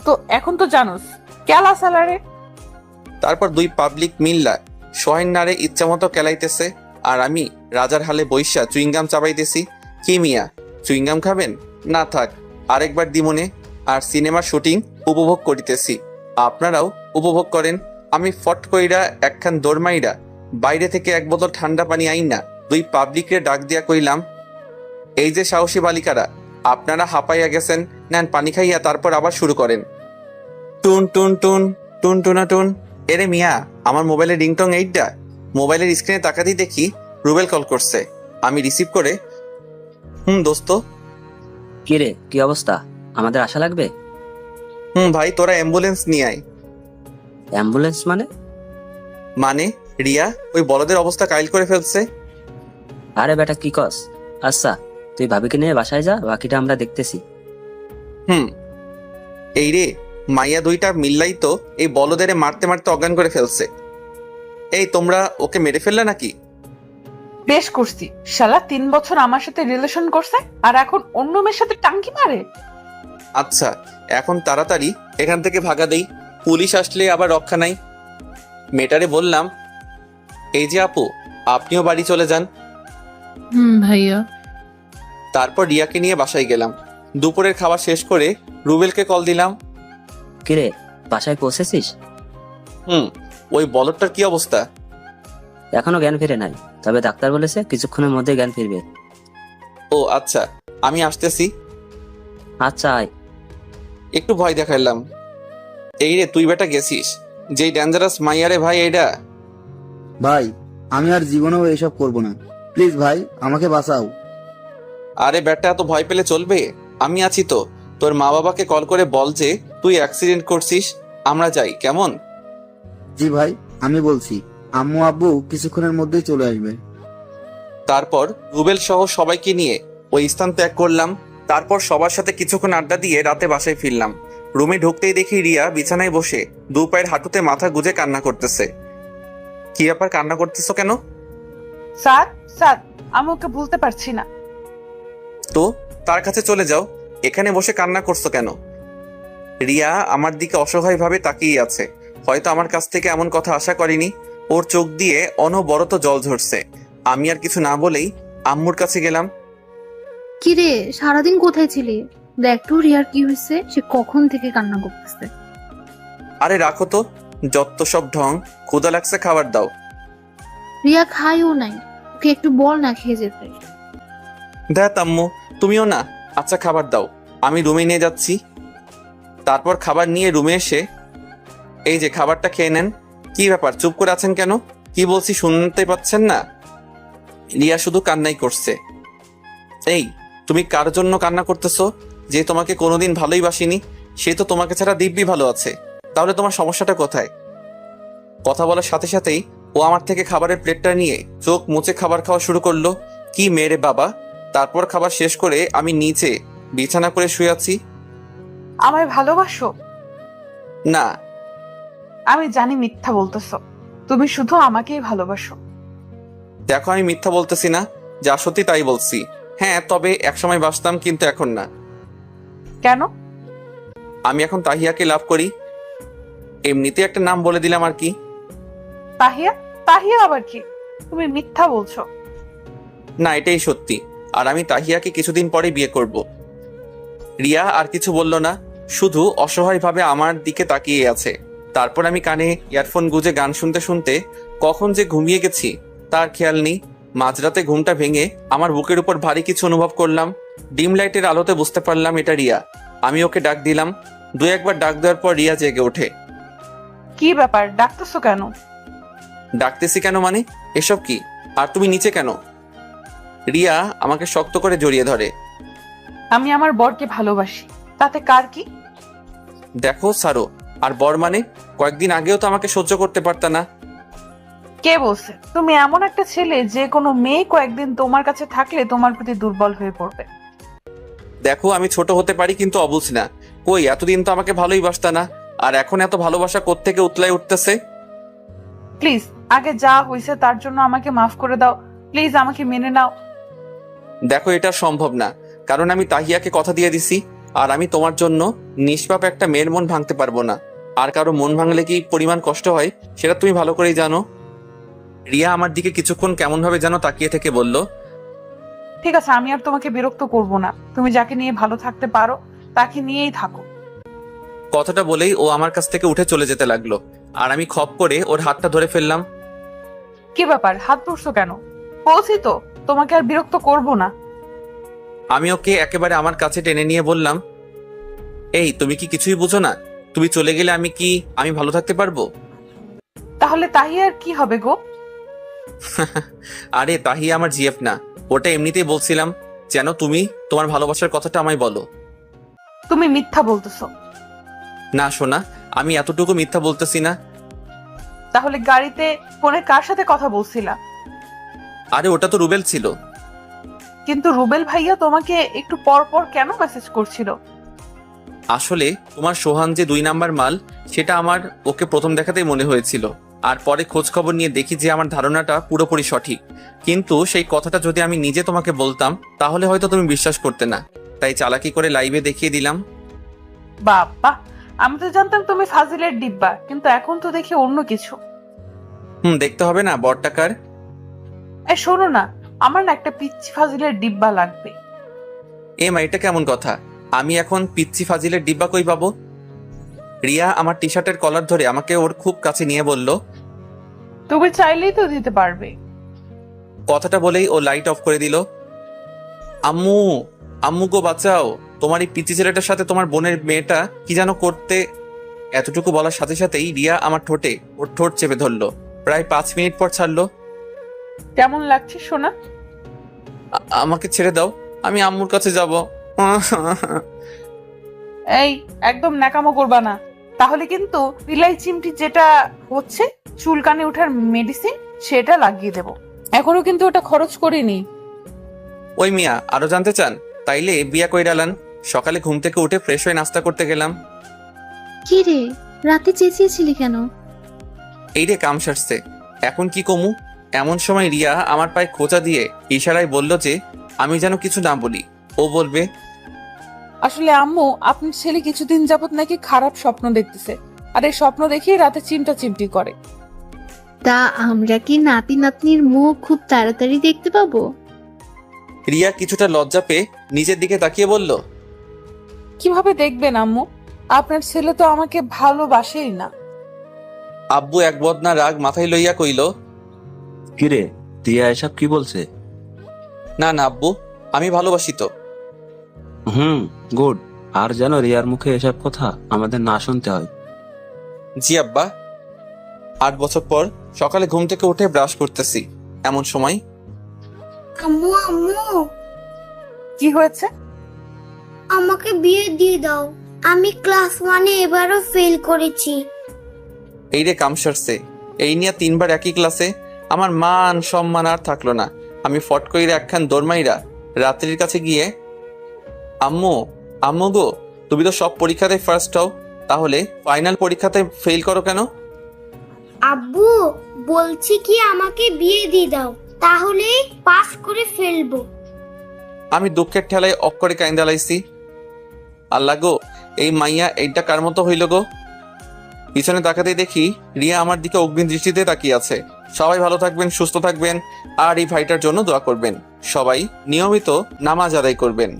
তো এখন তো জানোস কেলা সালারে। তারপর 2 পাবলিক মিল্লা সোহাইনারে ইচ্ছা মতো কেলাইতেছে। আর আমি রাজার হালে বৈশা চুইংগাম চাবাইতেছি। কি মিয়া, চুইংগাম খাবেন? না থাক, আরেকবার দিমনে। আর সিনেমার শুটিং উপভোগ করিতেছি, আপনারাও উপভোগ করেন। আমি ফট কইরা একখান দৌড়মাইরা বাইরে থেকে 1 বোতল ঠান্ডা পানি আইনা 2 পাবলিকরে ডাক দিয়া কইলাম, এই যে সাহসী বালিকারা, আপনারা হাঁপাইয়া গেছেন, নেন পানি খাইয়া তারপর আবার শুরু করেন। টুন টুন টুন টুন টুনা টুন। এরে মিয়া, আমার মোবাইলের রিংটং এইটা। মোবাইলের স্ক্রিনে তাকাতেই দেখি রুবেল কল করছে। আমি রিসিভ করে, দোস্ত। কি রে, কি অবস্থা? আমাদের আশা লাগবে? ভাই, তোরা অ্যাম্বুলেন্স নিয়ে আয়। অ্যাম্বুলেন্স মানে? মানে রিয়া ওই বলদের অবস্থা কাইল করে ফেলছে। আরে বেটা কি কস? আচ্ছা, তুই ভাবিকে নিয়ে বাসায় যা, বাকিটা আমরা দেখতেছি। এই রে, মাইয়া 2টা মিল্লাই তো এই বলদেরে মারতে মারতে অজ্ঞান করে ফেলছে। এই তোমরা ওকে মেরে ফেললে নাকি? বেশ করছি, শালা 3 বছর আমার সাথে রিলেশন করছে আর এখন অন্য মেয়ের সাথে টাঙ্কি মারে। আচ্ছা, এখন তাড়াতাড়ি এখান থেকে ভাগা দেই, পুলিশ আসলে আবার রক্ষা নাই। মেটারে বললাম, এই যে আপু, আপনিও বাড়ি চলে যান। ভাইয়া। তারপর রিয়াকে নিয়ে বাসায় গেলাম। দুপুরের খাবার শেষ করে রুবেলকে কল দিলাম। কিরে, বাসায় পৌঁছেছিস? ওই বলদটার কি অবস্থা? এখনো জ্ঞান ফিরে নাই, তবে ডাক্তার বলেছে কিছুক্ষণের মধ্যে জ্ঞান ফিরবে। ও আচ্ছা, আমি আসতেছি। আচ্ছা আয়। একটু ভয় দেখাইলাম। এই রে, তুই বেটা গেছিস যেই ডেঞ্জারাস মাইয়ারে ভাই। এইটা ভাই, আমি আর জীবনেও এসব করব না। প্লিজ ভাই, আমাকে বাঁচাও। আরে বেটা, এত ভয় পেলে চলবে? আমি আছি তো। তোর মা বাবাকে কল করে বল যে তুই অ্যাক্সিডেন্ট করছিস, আমরা যাই, কেমন? জি ভাই, আমি বলছি। আম্মু আব্বু কিছুক্ষণের মধ্যেই চলে আসবে। তারপর রুবেল সহ সবাইকে নিয়ে ওই স্থান ত্যাগ করলাম। তারপর সবার সাথে কিছুক্ষণ আড্ডা দিয়ে রাতে বাসায় ফিরলাম। রুমে ঢুকতেই দেখি রিয়া বিছানায় বসে 2 পায়ের হাঁটুতে মাথা গুজে কান্না করতেছে। কি ব্যাপার, কান্না করতেছো কেন? সাত, আমি ওকে ভুলতে পারছি না। তো তার কাছে চলে যাও, এখানে বসে কান্না করছো কেন? রিয়া আমার দিকে অসহায়ভাবে তাকিয়ে আছে। হয়তো আমার কাছ থেকে এমন কথা আশা করেনি। ওর চোখ দিয়ে অনবরত জল ঝরছে। আমি আর কিছু না বলেই আম্মুর কাছে গেলাম। কিরে, সারাদিন কোথায় ছিলি? দেখ তো রিয়ার কি হয়েছে, সে কখন থেকে কান্না করতেছে। আরে রাখো তো, যত সব ঢং। ক্ষুধা লাগছে, খাবার দাও। রিয়া খাইও নাই, ওকে একটু বল না খেয়ে যেতে। দেখ আম্মু, তুমিও না। আচ্ছা খাবার দাও, আমি রুমে নিয়ে যাচ্ছি। তারপর খাবার নিয়ে রুমে এসে, এই যে খাবারটা খেয়ে নেন। কি ব্যাপার, চুপ করে আছেন কেন? কি বলছি শুনতে পাচ্ছেন না? রিয়া শুধু কান্নাই করছে। এই, তুমি কার জন্য কান্না করতেছো? যে তোমাকে কোনোদিন ভালোই বাসিনি, সে তো তোমাকে ছাড়া দিব্যি ভালো আছে। তাহলে তোমার সমস্যাটা কোথায়? কথা বলার সাথে সাথেই ও আমার থেকে খাবারের প্লেটটা নিয়ে চোখ মুছে খাবার খাওয়া শুরু করলো। কি মেরে বাবা! তারপর খাবার শেষ করে আমি নিচে বিছানা করে শুয়ে আছি। আমায় ভালোবাসো? না। আমি জানি মিথ্যা বলতেছো, তুমি শুধু আমাকেই ভালোবাসো। দেখো, আমি মিথ্যা বলতেছি না, যা সত্যি তাই বলছি। হ্যাঁ, তবে একসময় বাসতাম, কিন্তু এখন না। কেন? আমি এখন তাহিয়াকে লাভ করি। এমনিতে একটা নাম বলে দিলাম আর কি। তাহিয়া? তাহিয়া আবার কি? তুমি মিথ্যা বলছো। না, এটাই সত্যি। আর আমি তাহিয়াকে কিছুদিন পরে বিয়ে করব। রিয়া আর কিছু বলল না, শুধু অসহায়ভাবে আমার দিকে তাকিয়ে আছে। তারপর আমি কানে ইয়ারফোন গুজে গান শুনতে শুনতে কখন যে ঘুমিয়ে গেছি তার খেয়াল নেই। মাঝরাতে ঘুমটা ভেঙে আমার বুকের উপর ভারী কিছু অনুভব করলাম। ডিম লাইটের আলোতে বুঝতে পারলাম এটা রিয়া। আমি ওকে ডাক দিলাম। দু একবার ডাক দেওয়ার পর রিয়া জেগে ওঠে। কি ব্যাপার, ডাকতেছো কেন? ডাকতেছি কেন মানে? এসব কি? আর তুমি নিচে কেন? রিয়া আমাকে শক্ত করে জড়িয়ে ধরে। আমি আমার বরকে ভালোবাসি, তাতে কার কি? দেখো সারো, আর বর মানে? কয়েকদিন আগেও তো আমাকে সহ্য করতে পারতা না। কে বলছে? তুমি এমন একটা ছেলে যে কোনো মেয়ে কয়েকদিন তোমার কাছে থাকলে তোমার প্রতি দুর্বল হয়ে পড়বে। দেখো, আমি ছোট হতে পারি কিন্তু অবুঝ না। কই, এতদিন তো আমাকে ভালোই বাসতা না, আর এখন এত ভালোবাসা কোত্থেকে উতলাই উঠতেছে? প্লিজ, আগে যা হয়েছে তার জন্য আমাকে মাফ করে দাও। প্লিজ আমাকে মেনে নাও। দেখো, এটা সম্ভব না, কারণ আমি তাহিয়াকে কথা দিয়ে দিছি। আর আমি তোমার জন্য নিষ্পাপ একটা মেয়ের মন ভাঙতে পারবো না। আর কারো মন ভাঙলে কি পরিমাণ কষ্ট হয় সেটা তুমি ভালো করেই জানো। রিয়া আমার দিকে কিছুক্ষণ কেমন ভাবে যেন তাকিয়ে থেকে বলল, ঠিক আছে, আমি আর তোমাকে বিরক্ত করব না। তুমি যাকে নিয়ে ভালো থাকতে পারো তাকে নিয়েই থাকো। কথাটা বলেই ও আমার কাছ থেকে উঠে চলে যেতে লাগলো। আর আমি খপ করে ওর হাতটা ধরে ফেললাম। কি ব্যাপার, হাত ধরছো কেন? বলছি তো তোমাকে আর বিরক্ত করব না। আমি ওকে একেবারে আমার কাছে টেনে নিয়ে বললাম, এই, তুমি কি কিছুই বুঝো না? তুমি চলে গেলে আমি ভালো থাকতে পারবো? তাহলে তাহিয়ার কি হবে গো? আরে তাহিয়া আমার জিএফ না, ওটা এমনিতেই বলছিলাম যেন তুমি তোমার ভালোবাসার কথাটা আমায় বলো। তুমি মিথ্যা বলতেছো। না সোনা, আমি এতটুকু মিথ্যা বলতেছি না। তাহলে গাড়িতে ফোনে কার সাথে কথা বলছিলা? আরে ওটা তো রুবেল ছিল। কিন্তু রুবেল ভাইয়া তোমাকে একটু পর পর কেন মেসেজ করছিল? আসলে তোমার সোহান যে 2 নাম্বার মাল, সেটা আমার ওকে প্রথম দেখাতেই মনে হয়েছিল। আর পরে খোঁজ খবর নিয়ে দেখি যে আমার ধারণাটা পুরোপুরি সঠিক। কিন্তু সেই কথাটা যদি আমি নিজে তোমাকে বলতাম তাহলে হয়তো তুমি বিশ্বাস করতে না, তাই চালাকি করে লাইভে দেখিয়ে দিলাম। বাবা, আমি তো জানতাম তুমি ফাজিলের ডিব্বা, কিন্তু এখন তো দেখি অন্য কিছু। দেখতে হবে না বড়টাকার? শোনো না, আমার না একটা পিচ্চি ফাজিলের ডিব্বা লাগবে। মা, এটা কেমন কথা? আমি এখন পিচ্চি ফাজিলের ডিব্বা কই পাবো? রিয়া আমার টি শার্টের কলার ধরে আমাকে ওর খুব কাছে নিয়ে বলল, তুমি চাইলেই তো দিতে পারবে। কথাটা বলেই ও লাইট অফ করে দিল। আম্মু, আম্মু গো বাঁচাও, তোমার এই পিচ্চি ছেলেটার সাথে তোমার বোনের মেয়েটা কি যেন করতে। এতটুকু বলার সাথে সাথেই রিয়া আমার ঠোঁটে ওর ঠোঁট চেপে ধরলো। প্রায় 5 মিনিট পর ছাড়লো। কেমন লাগছে সোনা? আমাকে ছেড়ে দাও, আমি আম্মুর কাছে যাব। এই, একদম ন্যাকামো করবা না, তাহলে কিন্তু বিলাই চিমটি যেটা হচ্ছে চুলকানি ওঠার মেডিসিন সেটা লাগিয়ে দেব। এখনো কিন্তু ওটা খরচ করিনি। ওই মিয়া, আরো জানতে চান? তাইলে বিয়া কইরালান। সকালে ঘুম থেকে উঠে ফ্রেশ হয়ে নাস্তা করতে গেলাম। কি রে, রাতে চেঁচিয়েছিলি কেন? এই রে, কাম সারছে, এখন কি কমু? এমন সময় রিয়া আমার পায়ে খোঁচা দিয়ে ইশারায় বলল যে আমি যেন কিছু না বলি, ও বলবে। আসলে আম্মু, আপনার ছেলে কিছুদিন যাবত নাকি খারাপ স্বপ্ন দেখতেছে, আর এই স্বপ্ন দেখেই রাতে চিমটা চিমটি করে। তা আমরা কি নাতি নাতনির মুখ খুব তাড়াতাড়ি দেখতে পাবো? রিয়া কিছুটা লজ্জা পেয়ে নিজের দিকে তাকিয়ে বলল, কিভাবে দেখবেন আম্মু? আপনার ছেলে তো আমাকে ভালোবাসেই না। আব্বু এক বদনা রাগ মাথায় লইয়া কইল, কিরে, রিয়া এসব কি বলছে? না না আব্বু, আমি ভালোবাসি তো। গুড। আর যেন রিয়ার মুখে এসব কথা আমাদের না শুনতে হয়। জি আব্বা। 8 বছর পর সকালে ঘুম থেকে উঠে ব্রাশ করতেছি, এমন সময় আম্মু আম্মু, কি হয়েছে? আমাকে বিয়ে দিয়ে দাও। আমি ক্লাস 1-এ এবারও ফেল করেছি। এই রে কাম সারছে, এই নিয়ে 3বার একই ক্লাসে, আমার মান সম্মান আর থাকলো না। আমি ফট কইরা একখান দৌড়মাইরা রাত্রির কাছে গিয়ে, আম্মু আম্মু গো, তুমি তো সব পরীক্ষাতে ফার্স্ট হও, তাহলে ফাইনাল পরীক্ষাতে ফেল করো কেন? আব্বু বলছি কি আমাকে বিয়ে দিয়ে দাও, তাহলে পাস করে ফেলবো। আমি দুঃখের ঠেলায় অক্ষরে কাইন্দা লাইছি। আল্লাহ গো, এই মাইয়া এইটা কার মতো হইল গো। পিছনে তাকাতেই দেখি রিয়া আমার দিকে অগ্নি দৃষ্টিতে তাকিয়ে আছে। সবাই ভালো থাকবেন, সুস্থ থাকবেন, আর এই ভাইটার জন্য দোয়া করবেন। সবাই নিয়মিত নামাজ আদায় করবেন।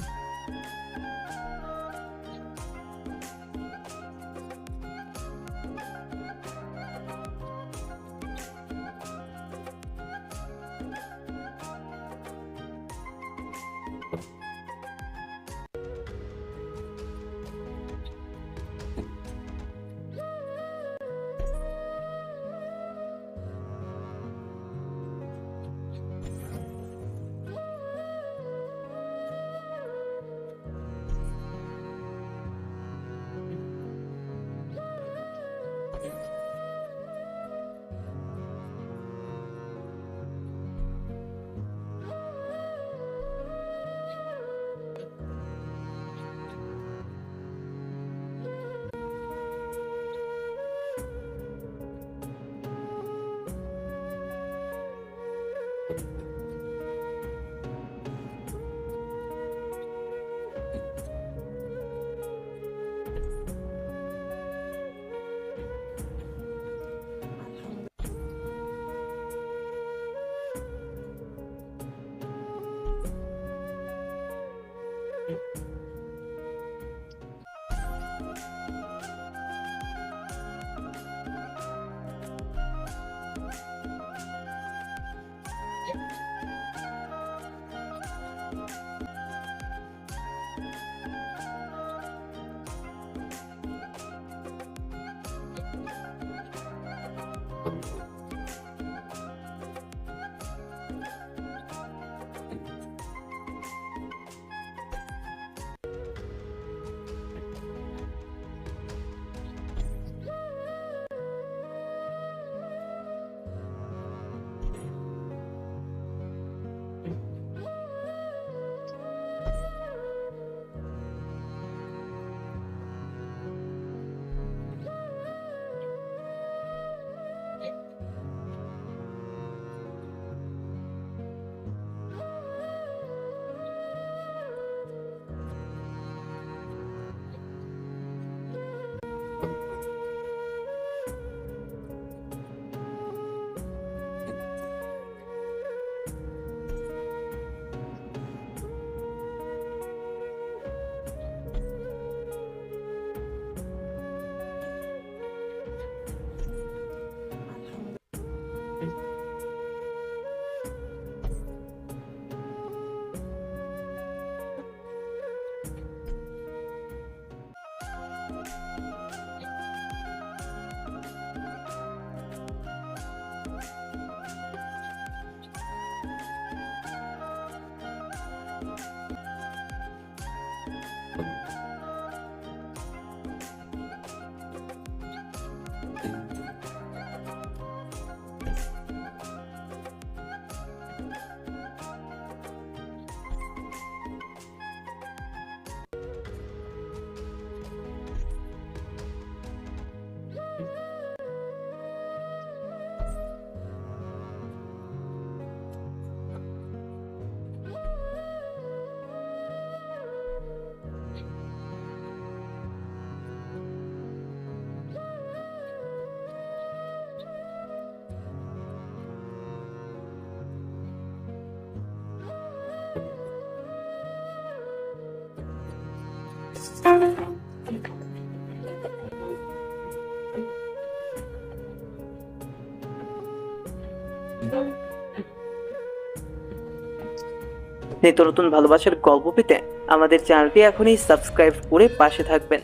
নিত্য নতুন ভালোবাসার গল্প পেতে আমাদের চ্যানেলটি এখনই সাবস্ক্রাইব করে পাশে থাকবেন।